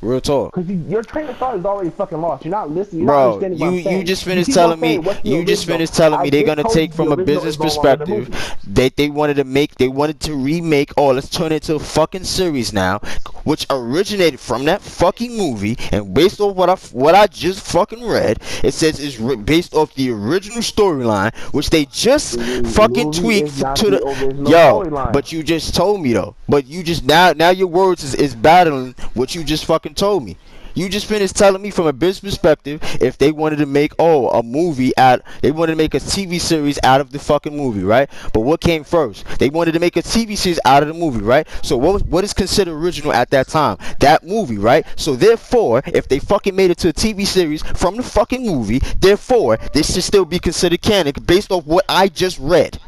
Real talk. Because your train of thought is already fucking lost. You're not listening. You're not Bro, understanding what I'm you saying. just You finished keep on telling me saying what's the you just original. finished telling I me they're just gonna told you take the from a original business is no longer the perspective. movie. They wanted to remake, oh, let's turn it into a fucking series now, which originated from that fucking movie, and based off what I just fucking read, it says it's based off the original storyline, which they just The fucking movie is tweaked not to the the original yo. storyline. But you just told me though. But you just now your words is battling what you just fucking told me. You just finished telling me from a business perspective if they wanted to make a movie out, they wanted to make a TV series out of the fucking movie, right? But what came first? They wanted to make a TV series out of the movie, right? So what is considered original at that time? That movie, right? So therefore, if they fucking made it to a TV series from the fucking movie, therefore this should still be considered canon based off what I just read.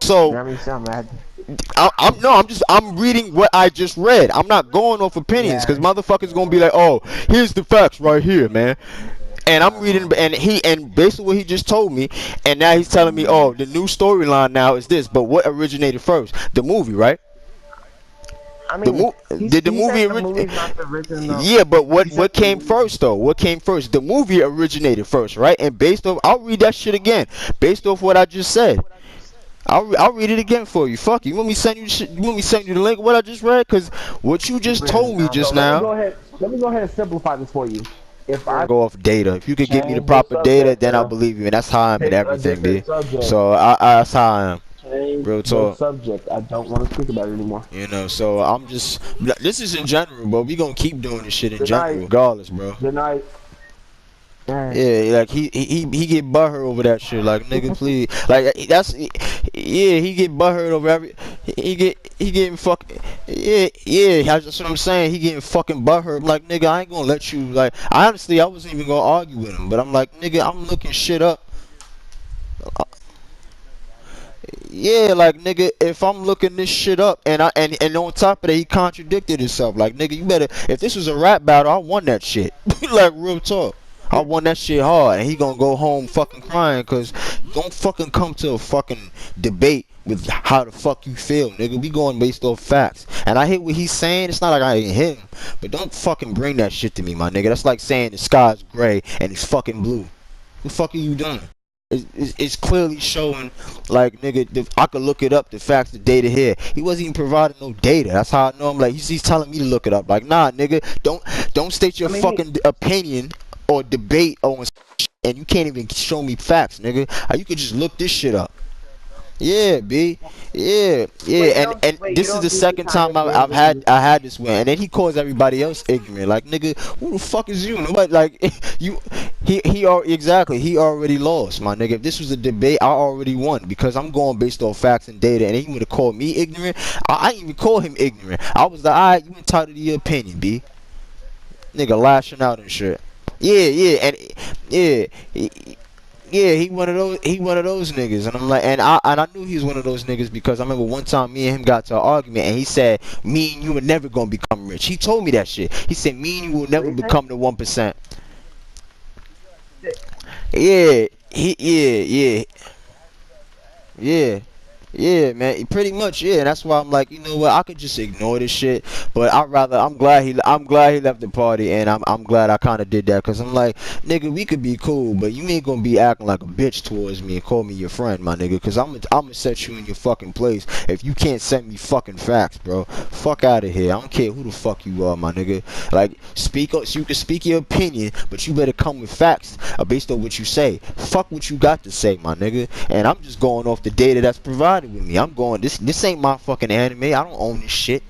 You So know what I mean? So mad. I'm reading what I just read. I'm not going off opinions because Yeah. motherfuckers gonna be like, oh, here's the facts right here, man. And I'm reading, and based on what he just told me, and now he's telling me, oh, the new storyline now is this. But what originated first? The movie, right? I mean, Did the he movie says the movie's not the original. Yeah, but He says what came first though? What came first? The movie originated first, right? And based off, I'll read that shit again. Based off what I just said. I'll read it again for you. Fuck you. You want me send you the shit? You want me send you the link of what I just read? Cause what you just told me just So let me now. go ahead. Let me go ahead and simplify this for you. If I Go off data. If you could give me the change the proper data, subject, then I'll believe you. And that's how I'm in pick a everything, B. different subject, So that's how I am. change Real the talk. subject. I don't want to speak about it anymore. You know. So I'm just. This is in general, bro. We gonna keep doing this shit in Good general, night. regardless, bro. Good night. Yeah, like he get butthurt over that shit. Like nigga, please. Like that's yeah. He get butthurt over every. He getting fucking. Yeah. That's what I'm saying. He getting fucking butthurt. I'm like nigga, I ain't gonna let you. Like honestly, I wasn't even gonna argue with him. But I'm like nigga, I'm looking shit up. Yeah, like nigga, if I'm looking this shit up and on top of that he contradicted himself. Like nigga, you better if this was a rap battle, I won that shit. Like real talk. I won that shit hard and he gonna go home fucking crying cause don't fucking come to a fucking debate with how the fuck you feel, nigga. We going based off facts. And I hate what he's saying. It's not like I didn't hit him. But don't fucking bring that shit to me, my nigga. That's like saying the sky's gray and it's fucking blue. What the fuck are you doing? It's clearly showing, like, nigga, I could look it up, the facts, the data here. He wasn't even providing no data. That's how I know. I'm like, he's telling me to look it up. Like, nah, nigga, don't state your fucking opinion or debate on and you can't even show me facts, nigga. You could just look this shit up. Yeah, B. Yeah. And this is the second time I had this one, and then he calls everybody else ignorant. Like nigga, who the fuck is you? Nobody like you. He already lost, my nigga. If this was a debate, I already won because I'm going based off facts and data. And he would have called me ignorant. I didn't even call him ignorant. I was like, alright, you entitled to your opinion, B. Nigga lashing out and shit. Yeah, he one of those niggas, and I'm like, and I knew he was one of those niggas because I remember one time me and him got to an argument, and he said, "Me and you are never gonna become rich." He told me that shit. He said, "Me and you will never become the 1%." Yeah, yeah, man. Pretty much, yeah. And that's why I'm like, you know what? I could just ignore this shit. But I'm glad he left the party, and I'm glad I kind of did that, cause I'm like, nigga, we could be cool, but you ain't gonna be acting like a bitch towards me and call me your friend, my nigga. Cause I'm gonna set you in your fucking place if you can't send me fucking facts, bro. Fuck out of here. I don't care who the fuck you are, my nigga. Like, speak up, so you can speak your opinion, but you better come with facts based on what you say. Fuck what you got to say, my nigga. And I'm just going off the data that's provided with me. I'm going, this ain't my fucking anime. I don't own this shit.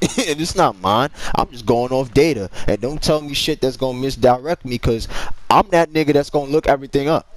It's not mine. I'm just going off data. And don't tell me shit that's gonna misdirect me, cause I'm that nigga that's gonna look everything up.